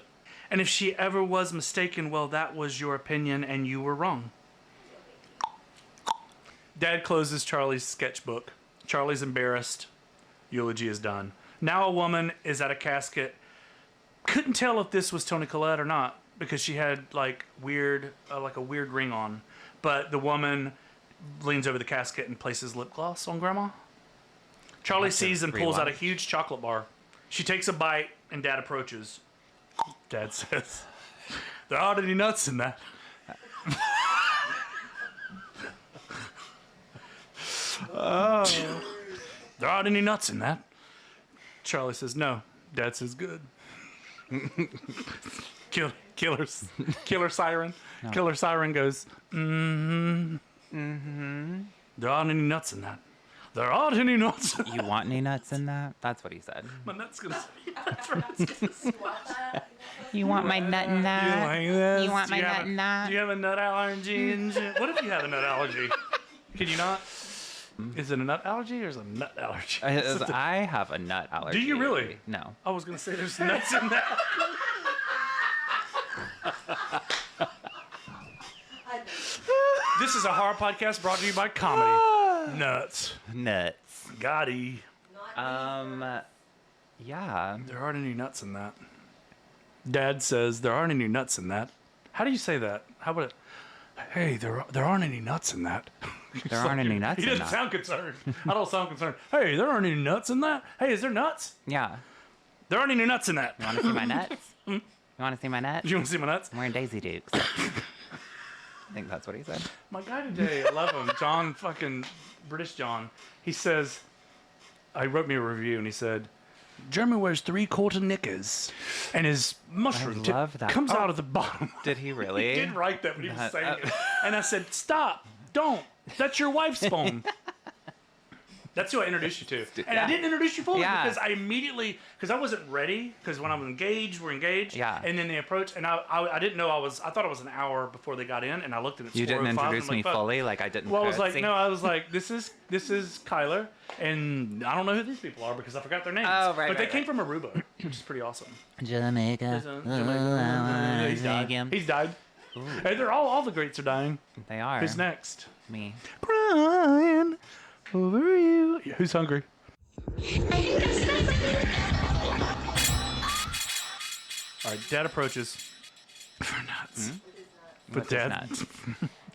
And if she ever was mistaken, well, that was your opinion and you were wrong. Dad closes Charlie's sketchbook. Charlie's embarrassed. Eulogy is done. Now a woman is at a casket. Couldn't tell if this was Toni Collette or not because she had like a weird ring on. But the woman leans over the casket and places lip gloss on Grandma. Charlie sees and pulls out a huge chocolate bar. She takes a bite and Dad approaches. Dad says, "There aren't any nuts in that." Oh. "There aren't any nuts in that." Charlie says, "No." Dad says, "Good." Killer siren. No. Killer siren goes, "Mm-hmm. Mm-hmm. There aren't any nuts in that. There aren't any nuts." You want any nuts in that? That's what he said. My nut's gonna. You want my nut in that? You want my nut in that? Do you have a nut allergy and shit? What if you have a nut allergy? Can you not? Is it a nut allergy or is it a nut allergy? I have a nut allergy. Do you really? No. I was gonna say there's nuts in that. This is a horror podcast brought to you by comedy. Nuts. Nuts. Gotti. Yeah. There aren't any nuts in that. Dad says there aren't any nuts in that. How do you say that? How about it? Hey, there aren't any nuts in that. There aren't any nuts in that. He doesn't sound concerned. I don't sound concerned. Hey, there aren't any nuts in that. Hey, is there nuts? Yeah. There aren't any nuts in that. You want to see my nuts? You want to see my nuts? You want to see my nuts? I'm wearing Daisy Dukes. I think that's what he said. My guy today, I love him. John, fucking British John. He says, I wrote me a review and he said, Jeremy wears 3/4 knickers and his mushroom tip love that. comes out of the bottom. Did he really? He did write that when he was saying it. And I said, stop, don't. That's your wife's phone. That's who I introduced you to. And I didn't introduce you fully because I immediately, because I wasn't ready, because when I'm engaged, we're engaged. Yeah. And then they approached, and I didn't know I thought it was an hour before they got in, and I looked at it. You didn't introduce me fully? Like I didn't. Well, I was like, no, I was like, this is Kyler, and I don't know who these people are because I forgot their names. Oh, right. But they came from Aruba, which is pretty awesome. Jamaica. He's died. He's died. Hey, they're all the greats are dying. They are. Who's next? Me. Crying over you. Yeah, who's hungry? All right, Dad approaches. For nuts. But What's his Dad, nuts? do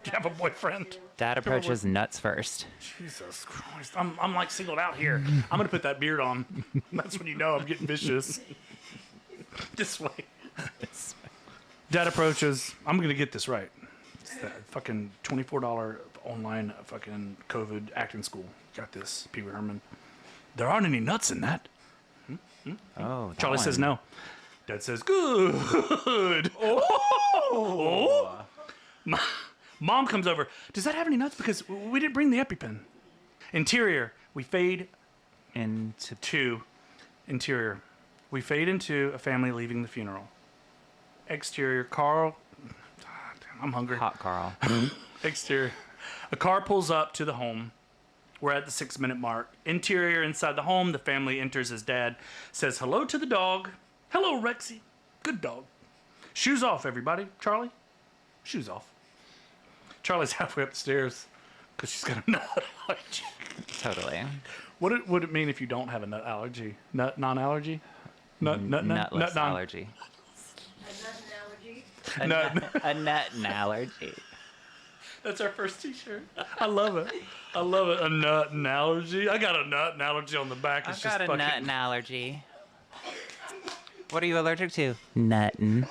you have a boyfriend? Dad approaches nuts first. Jesus Christ, I'm like singled out here. I'm gonna put that beard on. That's when you know I'm getting vicious. This way. Dad approaches. I'm gonna get this right. It's that fucking $24 online fucking COVID acting school. Got this, Pee Wee Herman. There aren't any nuts in that. Oh, Charlie says no. Dad says good. Oh. Mom comes over. Does that have any nuts? Because we didn't bring the EpiPen. Interior. We fade into interior. We fade into a family leaving the funeral. Exterior. Carl. I'm hungry. Hot Carl. Exterior. A car pulls up to the home. We're at the 6-minute mark. Interior, inside the home, the family enters as Dad says hello to the dog. Hello, Rexy. Good dog. Shoes off, everybody. Charlie, shoes off. Charlie's halfway up the stairs. because she's got a nut allergy. Totally. What would it mean if you don't have a nut allergy? Nut non-allergy? Nutless non- allergy. A nut allergy. A nut allergy. That's our first T-shirt. I love it. I love it. A nut allergy. I got a nut allergy on the back. It's I've just got a fucking... nut allergy. What are you allergic to? Nuttin'.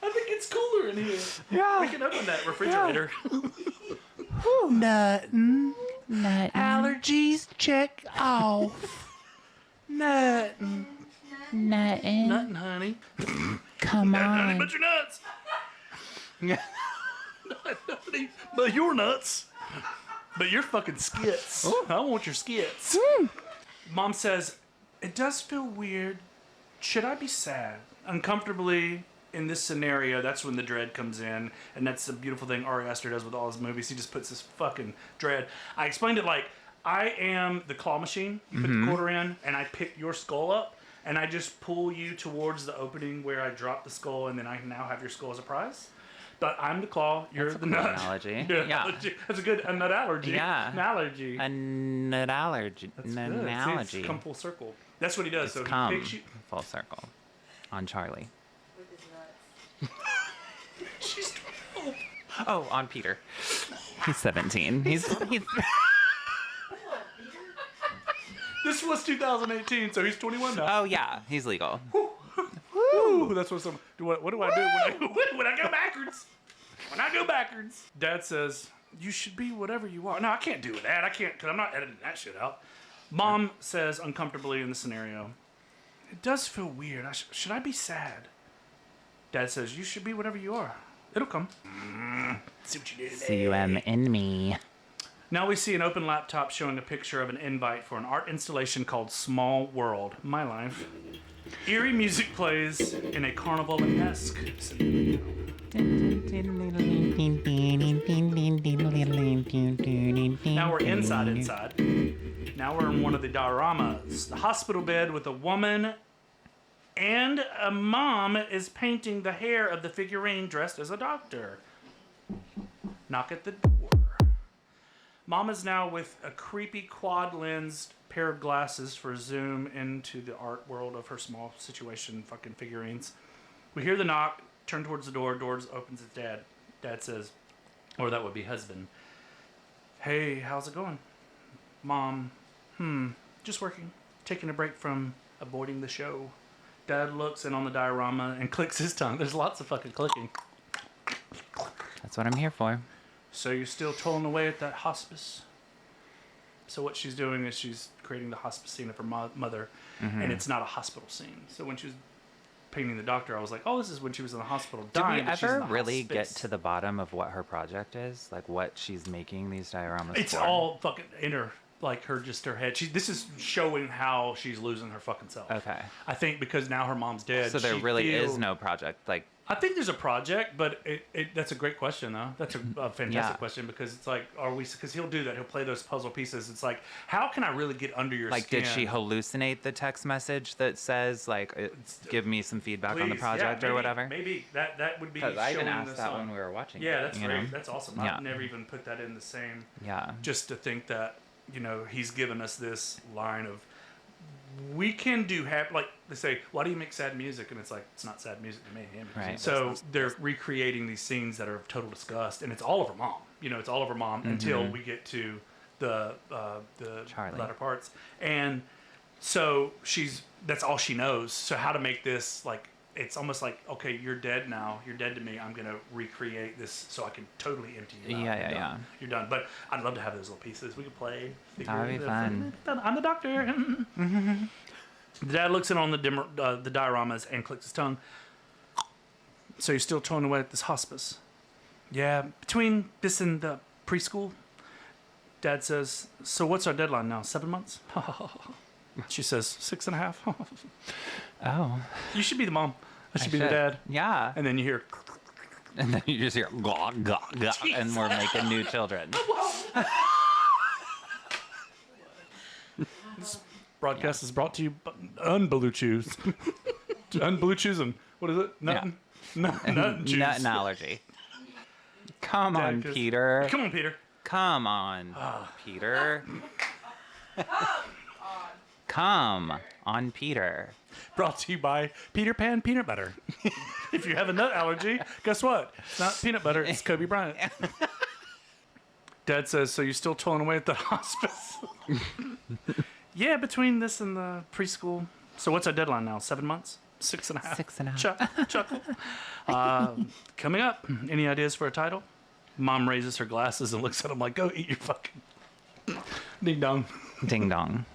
I think it's cooler in here. Yeah. We can open that refrigerator. Nuttin'. Nuttin'. Allergies check off. Nuttin'. Nuttin'. Nuttin', honey. Come Honey, on. but your nuts. Honey, but your nuts. But your fucking skits. I want your skits. Mom says, it does feel weird. Should I be sad? Uncomfortably in this scenario, that's when the dread comes in. And that's the beautiful thing Ari Aster does with all his movies. He just puts this fucking dread. I explained it like, I am the claw machine. You put the quarter in, and I pick your skull up, and I just pull you towards the opening where I drop the skull, and then I now have your skull as a prize. But I'm the claw, you're That's a the cool nut. analogy. Yeah, Yeah. allergy. That's a nut allergy. Yeah. An allergy. A nut allergy. That's An good. See, analogy. it's come full circle. That's what he does. It's So he come picks you. full circle on Charlie. With his nuts. She's 12. Oh, on Peter. He's 17. He's This was 2018, so he's 21 now. Oh yeah, he's legal. Woo! That's what some. What do I do when I go backwards? When I go backwards, Dad says you should be whatever you are. No, I can't do that. I can't because I'm not editing that shit out. Mom says uncomfortably in the scenario, it does feel weird. Should I be sad? Dad says you should be whatever you are. It'll come. See what you did today. CUM in me. Now we see an open laptop showing a picture of an invite for an art installation called Small World, My Life. Eerie music plays in a carnival-esque scenario. Now we're inside. Now we're in one of the dioramas. The hospital bed with a woman and a mom is painting the hair of the figurine dressed as a doctor. Knock at the door. Mom is now with a creepy quad-lensed pair of glasses for zoom into the art world of her small situation fucking figurines. We hear the knock, turn towards the door, doors opens, it's Dad. Dad says, or that would be husband, hey, how's it going? Mom, just working, taking a break from avoiding the show. Dad looks in on the diorama and clicks his tongue. There's lots of fucking clicking. That's what I'm here for. So you're still toiling away at that hospice? So what she's doing is she's creating the hospice scene of her mother, and it's not a hospital scene. So when she was painting the doctor, I was like, oh, this is when she was in the hospital Did dying. we but she's in ever the really hospice. get to the bottom of what her project is? Like what she's making these dioramas It's for? all fucking in her, like just her head. This is showing how she's losing her fucking self. Okay. I think because now her mom's dead. So there she really is feels- no project. Like I think there's a project, but that's a great question, though. That's a fantastic Yeah. question because it's like, because he'll do that. He'll play those puzzle pieces. It's like, how can I really get under your Like, skin? did she hallucinate the text message that says, like, give me some feedback on the Please, project yeah, or maybe- whatever? Maybe that would be Because I even showing asked the that song. when we were watching Yeah, it, that's you great. know? That's awesome. Yeah. I've never even put that in the same. Yeah. Just to think that, he's given us this line of, we can do like they say, why do you make sad music? And it's like, it's not sad music to me. Right. So they're recreating these scenes that are of total disgust, and it's all of her mom. It's all of her mom until we get to the Charlie. latter parts. And so that's all she knows. So how to make this like, it's almost like, okay, you're dead now. You're dead to me. I'm going to recreate this so I can totally empty you out. Yeah, You're yeah, done. yeah. You're done. But I'd love to have those little pieces. We could play. That'd be fun. I'm the doctor. The dad looks in on the dioramas and clicks his tongue. So you're still toiling away at this hospice? Yeah, between this and the preschool. Dad says, so what's our deadline now? 7 months? She says, 6.5. Oh. You should be the mom. I should be the should. dad. Yeah. And then you hear, And then you just hear, gah, gah, gah, and we're making new children. this broadcast is brought to you by Unbeluchus. Blue choosing. What is it? Nothing. No, nothing choose. Nut allergy. Come on, 'cause- Peter. Come on, Peter. Come on, Peter. Come on, Peter. Brought to you by Peter Pan Peanut Butter. If you have a nut allergy, guess what? It's not peanut butter, it's Kobe Bryant. Dad says, so you're still toiling away at the hospice? Yeah, between this and the preschool. So what's our deadline now? 7 months? 6.5? 6.5. Chuckle. Coming up, any ideas for a title? Mom raises her glasses and looks at him like, go eat your fucking ding dong. Ding dong.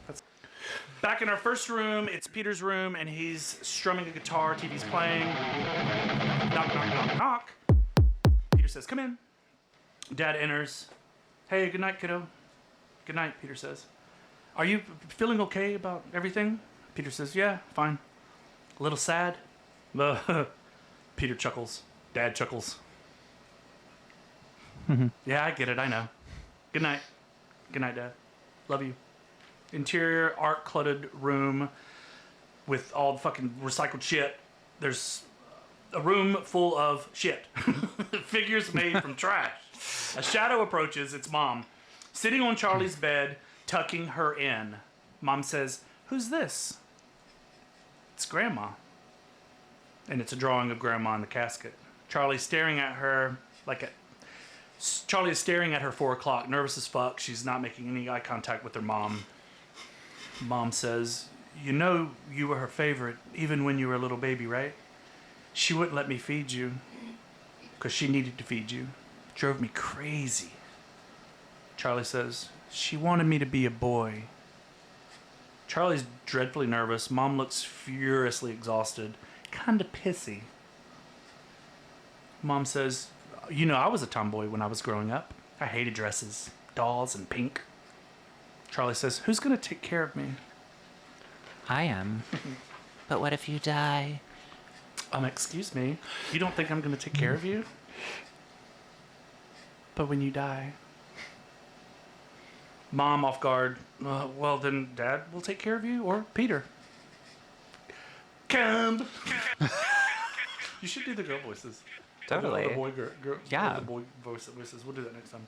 Back in our first room, it's Peter's room, and he's strumming a guitar. TV's playing. Knock, knock, knock, knock. Peter says, come in. Dad enters. Hey, good night, kiddo. Good night, Peter says. Are you feeling okay about everything? Peter says, yeah, fine. A little sad. Peter chuckles. Dad chuckles. Yeah, I get it. I know. Good night. Good night, Dad. Love you. Interior, art-cluttered room with all the fucking recycled shit. There's a room full of shit. Figures made from trash. A shadow approaches. It's Mom. Sitting on Charlie's bed, tucking her in. Mom says, who's this? It's Grandma. And it's a drawing of Grandma in the casket. Charlie's staring at her like a... Charlie is staring at her 4 o'clock, nervous as fuck. She's not making any eye contact with her mom. Mom says, you know you were her favorite, even when you were a little baby, right? She wouldn't let me feed you, because she needed to feed you. Drove me crazy. Charlie says, she wanted me to be a boy. Charlie's dreadfully nervous. Mom looks furiously exhausted, kind of pissy. Mom says, you know, I was a tomboy when I was growing up. I hated dresses, dolls, and pink. Charlie says, who's going to take care of me? I am. But what if you die? Excuse me. You don't think I'm going to take care of you? But when you die... Mom, off guard. Well, then Dad will take care of you, or Peter. Come. You should do the girl voices. Totally. The boy, girl, Yeah. The boy voices. We'll do that next time.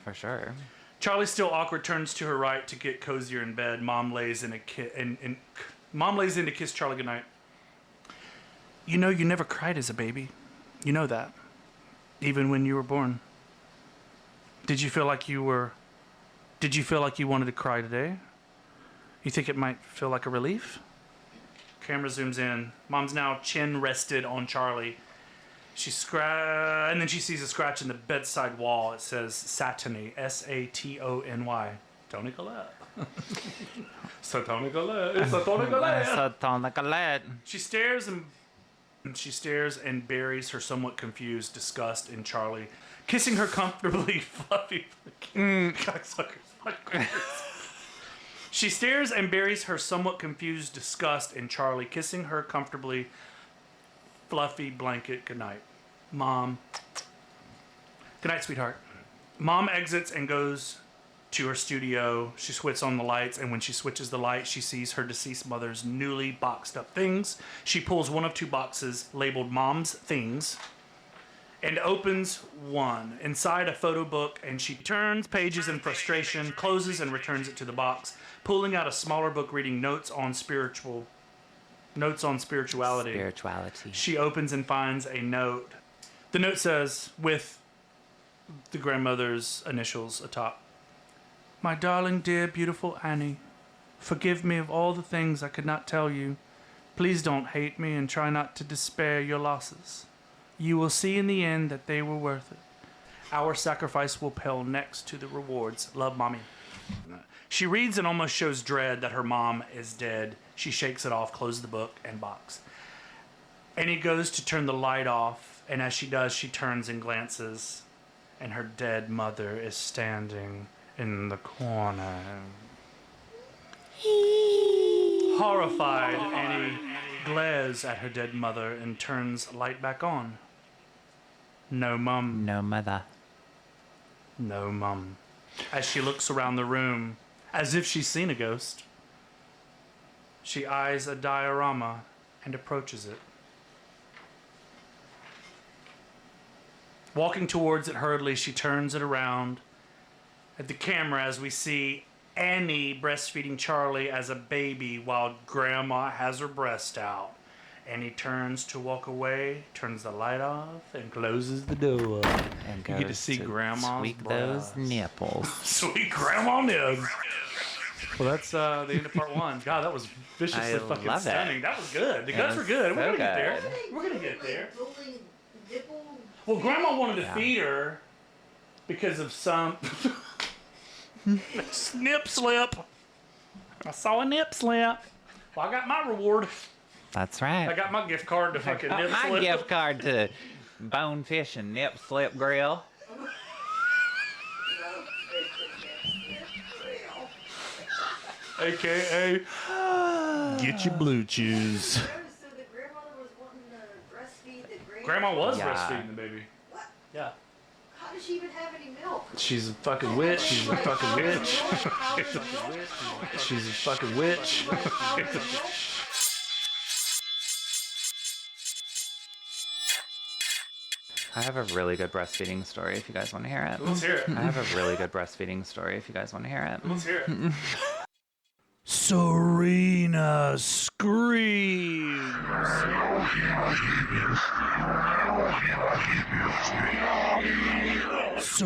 For sure. Charlie, still awkward, turns to her right to get cozier in bed. Mom lays in Mom lays in to kiss Charlie goodnight. You know you never cried as a baby. You know that. Even when you were born. Did you feel like you wanted to cry today? You think it might feel like a relief? Camera zooms in. Mom's now chin rested on Charlie. And then she sees a scratch in the bedside wall. It says Satony, S-A-T-O-N-Y. Tony Collette. So Tony Collette. It's a Tony Collette. She stares and buries her somewhat confused disgust in Charlie, kissing her comfortably fluffy cocksuckers. She stares and buries her somewhat confused disgust in Charlie, kissing her comfortably fluffy blanket goodnight. Mom. Goodnight, sweetheart. Mom exits and goes to her studio. She switches on the lights, and when she switches the light, she sees her deceased mother's newly boxed up things. She pulls one of 2 boxes labeled Mom's Things and opens one. Inside, a photo book, and she turns pages in frustration, closes and returns it to the box, pulling out a smaller book reading Notes on Spirituality. She opens and finds a note. The note says, with the grandmother's initials atop, my darling, dear, beautiful Annie, forgive me of all the things I could not tell you. Please don't hate me and try not to despair your losses. You will see in the end that they were worth it. Our sacrifice will pale next to the rewards. Love, Mommy. She reads and almost shows dread that her mom is dead. She shakes it off, closes the book and box. Annie goes to turn the light off, and as she does, she turns and glances, and her dead mother is standing in the corner. Horrified, Annie glares at her dead mother and turns light back on. No mum. No mother. No mum. As she looks around the room, as if she's seen a ghost, she eyes a diorama and approaches it. Walking towards it hurriedly, she turns it around at the camera as we see Annie breastfeeding Charlie as a baby while Grandma has her breast out. Annie turns to walk away, turns the light off, and closes the door. And You get to goes see Grandma's tweak breasts. those nipples. Sweet Grandma nibs. Well, that's the end of part one. God, that was viciously I fucking love it. stunning. That was good. The It guts was were good. We're so gonna get there. good. We're gonna get there. Building nipple. Well, Grandma wanted to Yeah. feed her because of some nip slip. I saw a nip slip. Well, I got my reward. That's right. I got my gift card to fucking nip my slip. gift card to Bonefish and Nip Slip Grill. AKA, get your blue chews. So the grandmother was wanting to breastfeed the grandchild. Grandma was Yeah. breastfeeding the baby. What? Yeah. How does she even have any milk? She's a fucking witch. She's a fucking witch. Powdered milk? She's a fucking witch. Powdered milk? I have a really good breastfeeding story if you guys want to hear it. Let's hear it. I have a really good breastfeeding story if you guys want to hear it. Let's hear it. Serena screams.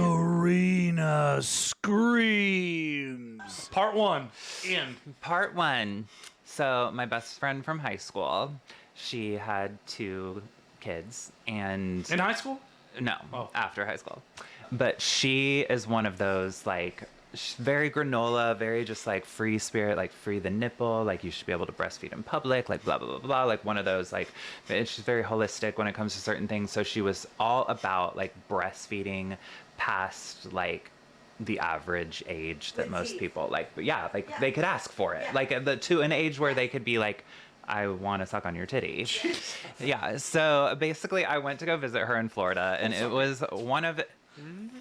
Serena screams. Part one. End. Part one. So my best friend from high school, she had 2 kids, and In high school? no, Oh. after high school. But she is one of those like very granola, very just like free spirit, like free the nipple, like you should be able to breastfeed in public, like blah blah blah blah, like one of those like she's very holistic when it comes to certain things. So she was all about like breastfeeding past like the average age that With most teeth. people like, but yeah, like Yeah. they could ask for it, Yeah. like to an age where they could be like, I want to suck on your titty. Yeah. So basically, I went to go visit her in Florida, and it was one of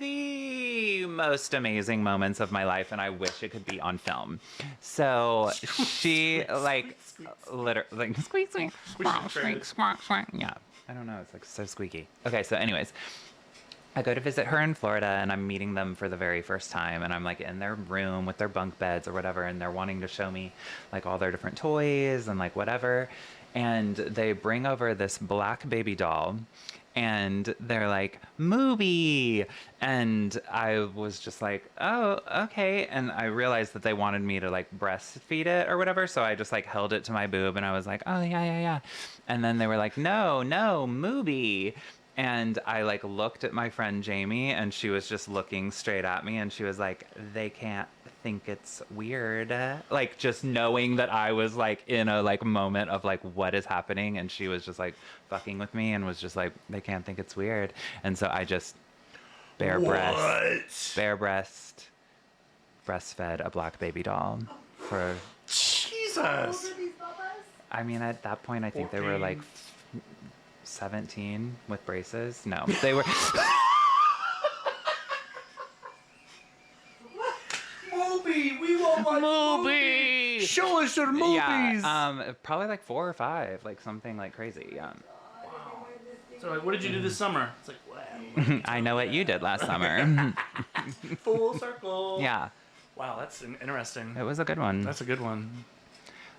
the most amazing moments of my life, and I wish it could be on film. So she like literally like squeak squeak squawk squeak squawk squawk. Yeah. I don't know. It's like so squeaky. Okay. So anyways. I go to visit her in Florida, and I'm meeting them for the very first time, and I'm like in their room with their bunk beds or whatever, and they're wanting to show me like all their different toys and like whatever, and they bring over this black baby doll, and they're like, "Movie," and I was just like, "Oh, okay," and I realized that they wanted me to like breastfeed it or whatever, so I just like held it to my boob, and I was like, "Oh yeah, yeah, yeah," and then they were like, "No, no, movie." And I like looked at my friend Jamie, and she was just looking straight at me, and she was like, "They can't think it's weird." Like just knowing that I was like in a like moment of like what is happening, and she was just like fucking with me and was just like, "They can't think it's weird." And so I just bare breast breastfed a black baby doll for Jesus. How old are these babas? I mean at that point I think they were 14. like 17 with braces. No, they were Movie. We want my movie. Show us your movies. Yeah, probably like 4 or 5, like something like crazy. Yeah. So like, what did you do this summer? It's like, wow. I know what you did last summer. Full circle. Yeah, Wow, that's interesting. it was a good one. That's a good one.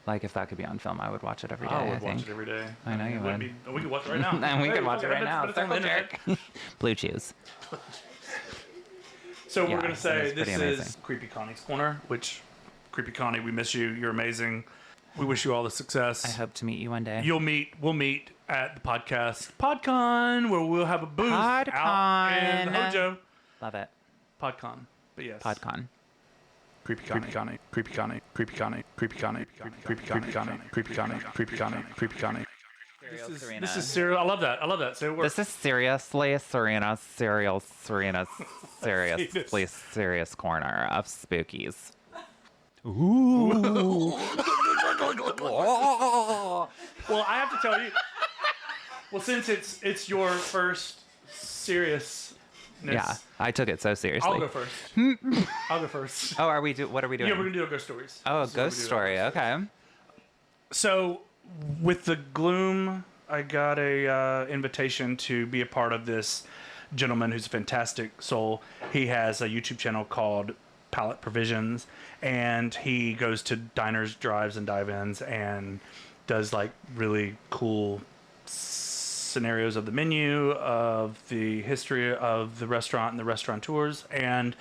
Like if that could be on film, I would watch it every day. I I would watch think. it every day. I know you Wouldn't would. be- we could watch it right now. And we Hey, could watch it fuck right now. it's on the Circle internet. jerk. Blue chews. So Yeah, we're gonna it say was this pretty is amazing. Creepy Connie's Corner, which Creepy Connie, we miss you. You're amazing. We wish you all the success. I hope to meet you one day. We'll meet at the podcast PodCon, where we'll have a booth out in PodCon. Hojo. Love it. PodCon. But yes. PodCon. Creepy Connie. Creepy Connie. Creepy Connie. Creepy Connie. Creepy Connie. Creepy Connie. Creepy Connie. Creepy Connie. Creepy Connie. This is serious. I love that. I love that. So we're This is seriously Serena, Serena's seriously serious corner of spookies. Ooh. well, I have to tell you. Well, since it's your first seriousness. Yeah, I took it so seriously. I'll go first. I'll go first. Oh, what are we doing? Yeah, we're gonna do a ghost stories. Oh, a This is what we ghost do. story. Okay. So with the Gloom, I got a invitation to be a part of this gentleman who's a fantastic soul. He has a YouTube channel called Palette Provisions, and he goes to diners, drives, and dive-ins and does like really cool scenarios of the menu, of the history of the restaurant and the restaurateurs. And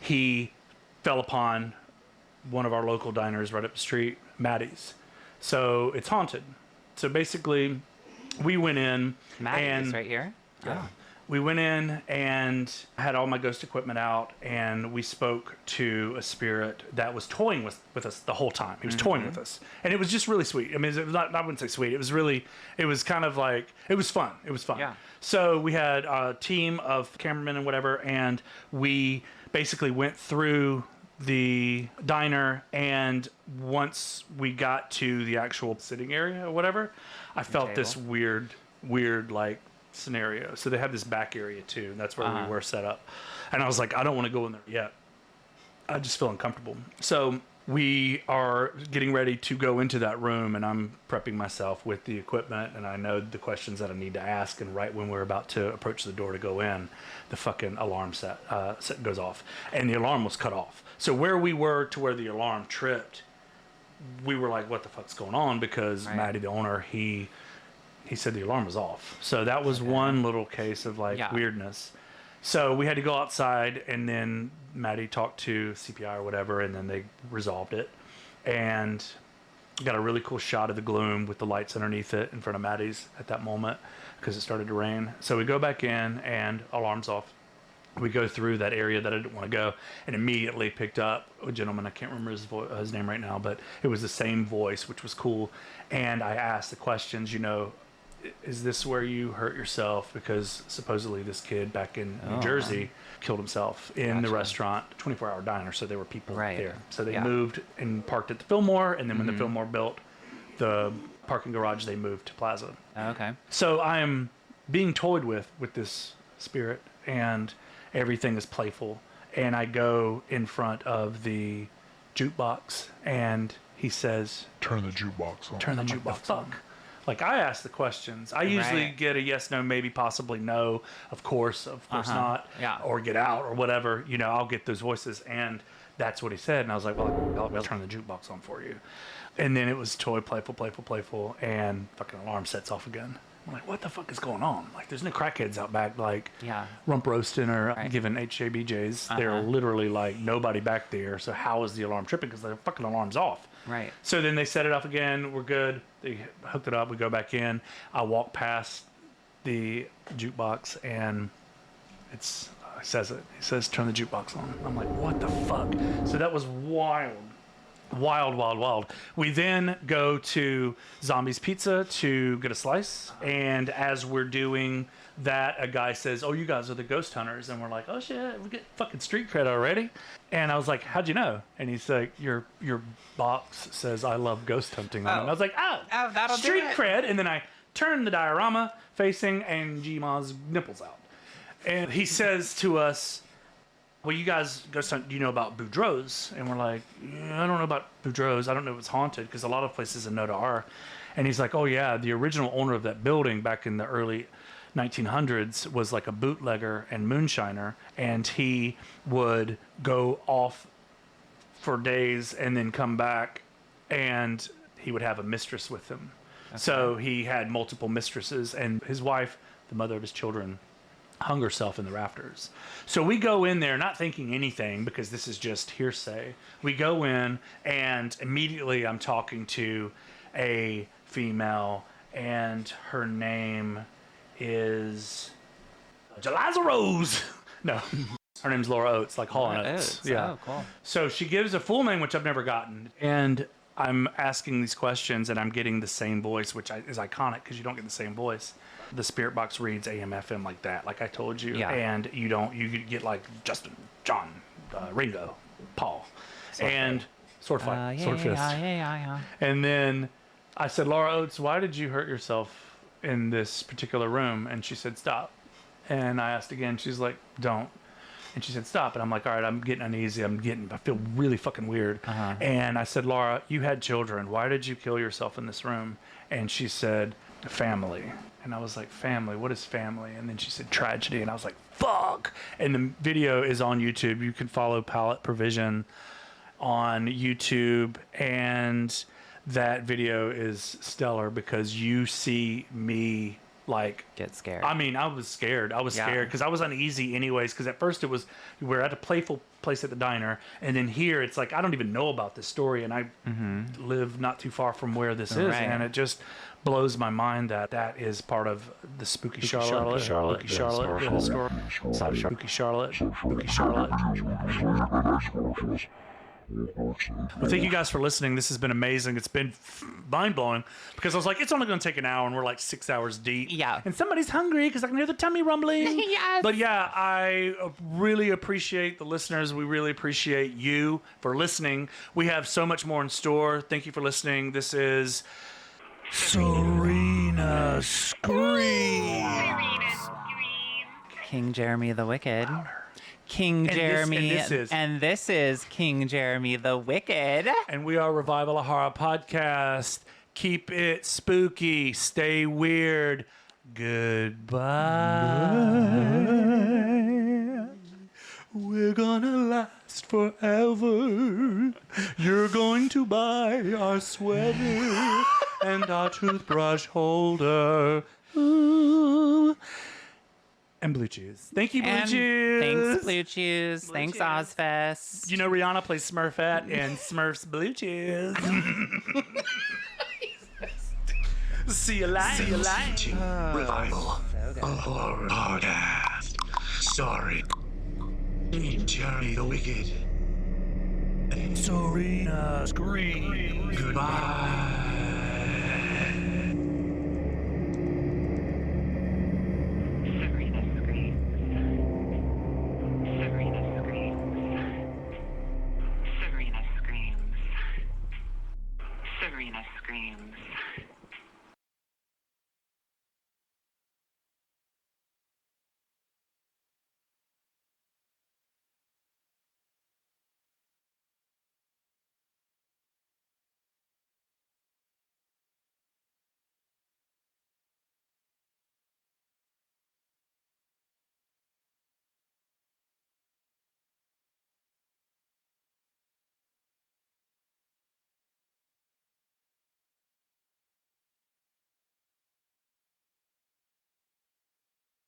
he fell upon one of our local diners right up the street, Maddie's. So it's haunted. So basically, we went in Maddie's and right here. yeah. Oh. We went in and had all my ghost equipment out, and we spoke to a spirit that was toying with us the whole time. He was toying with us, and it was just really sweet. I mean, it was not, I wouldn't say sweet. It was kind of like, it was fun. It was fun. Yeah. So we had a team of cameramen and whatever, and we basically went through the diner, and once we got to the actual sitting area or whatever, I felt this weird like scenario. So they have this back area too, and that's where we were set up. And I was like, I don't want to go in there yet. I just feel uncomfortable. So we are getting ready to go into that room, and I'm prepping myself with the equipment, and I know the questions that I need to ask. And right when we're about to approach the door to go in, the fucking alarm set goes off, and the alarm was cut off. So where we were to where the alarm tripped, we were like, what the fuck's going on? Because Maddie, the owner, he said the alarm was off. So that was one little case of like weirdness. So we had to go outside, and then Maddie talked to CPI or whatever, and then they resolved it. And got a really cool shot of the Gloom with the lights underneath it in front of Maddie's at that moment because it started to rain. So we go back in, and alarm's off. We go through that area that I didn't want to go, and immediately picked up a gentleman. I can't remember his name right now, but it was the same voice, which was cool. And I asked the questions, you know, is this where you hurt yourself? Because supposedly this kid back in New Jersey killed himself in the restaurant, 24-hour diner, so there were people there. So they moved and parked at the Fillmore, and then when the Fillmore built the parking garage, they moved to Plaza. Okay. So I am being toyed with this spirit, and everything is playful. And I go in front of the jukebox, and he says, Turn the jukebox on. turn the jukebox on. Like, I ask the questions. I usually get a yes, no, maybe, possibly no, of course not, or get out, or whatever. You know, I'll get those voices, and that's what he said. And I was like, well, I'll turn the jukebox on for you. And then it was toy, playful, and fucking alarm sets off again. I'm like, what the fuck is going on? Like, there's no crackheads out back, like, rump roasting or giving HJBJs. They're literally, like, nobody back there. So how is the alarm tripping? Because the fucking alarm's off. Right. So then they set it up again. We're good. They hooked it up. We go back in. I walk past the jukebox, and it says, turn the jukebox on. I'm like, what the fuck? So that was wild. Wild. We then go to Zombie's Pizza to get a slice. And as we're doing that, a guy says, oh, you guys are the ghost hunters. And we're like, oh, shit, we get fucking street cred already. And I was like, how'd you know? And he's like, your box says I love ghost hunting. And I was like, oh, that'll street do it. cred. And then I turn the diorama facing and G-Ma's nipples out. And he says to us, well, you guys ghost hunt, do you know about Boudreaux's? And we're like, yeah, I don't know about Boudreaux's. I don't know if it's haunted, because a lot of places in Noda are. And he's like, oh, yeah, the original owner of that building back in the early 1900s was like a bootlegger and moonshiner, and he would go off for days and then come back, and he would have a mistress with him. Okay. So he had multiple mistresses, and his wife, the mother of his children, hung herself in the rafters. So we go in there not thinking anything, because this is just hearsay. We go in, and immediately I'm talking to a female, and her name is Jeliza Rose. No, her name's Laura Oates, like Hall and Oates. Yeah. Oh, cool. So she gives a full name, which I've never gotten, and I'm asking these questions, and I'm getting the same voice, which is iconic because you don't get the same voice. The spirit box reads AM, FM like that, like I told you, and you get like Justin, John, Ringo, Paul, and sword fight, sword fist. And then I said, Laura Oates, why did you hurt yourself in this particular room? And she said, stop. And I asked again. She's like, don't. And she said, stop. And I'm like, all right, I'm getting uneasy. I feel really fucking weird. And I said, Laura, you had children. Why did you kill yourself in this room? And she said, family. And I was like, family? What is family? And then she said, tragedy. And I was like, fuck. And the video is on YouTube. You can follow Palette Provision on YouTube. And that video is stellar because you see me like Get scared. I mean, I was scared. I was scared because I was uneasy anyways. Because at first we're at a playful place at the diner, and then here it's like I don't even know about this story, and I live not too far from where this is, and it just blows my mind that is part of the Spooky Charlotte, Spooky Charlotte, Spooky Charlotte. Well, thank you guys for listening. This has been amazing. It's been mind-blowing because I was like, it's only going to take an hour, and we're like 6 hours deep. Yeah. And somebody's hungry because I can hear the tummy rumbling. Yes. But yeah, I really appreciate the listeners. We really appreciate you for listening. We have so much more in store. Thank you for listening. This is SIRENA Scream. King Jeremy the Wicked. King Jeremy, and this is King Jeremy the Wicked. And we are Revival of Horror Podcast. Keep it spooky. Stay weird. Goodbye. We're gonna last forever. You're going to buy our sweater and our toothbrush holder. Ooh. And Blue Chews. Thank you, Blue Chews. Thanks, Blue Chews. Thanks, Ozfest. You know Rihanna plays Smurfette and Smurfs Blue Chews. See you later. Revival. A horror podcast. Sorry. Jeremy the Wicked. SIRENA Scream. Goodbye.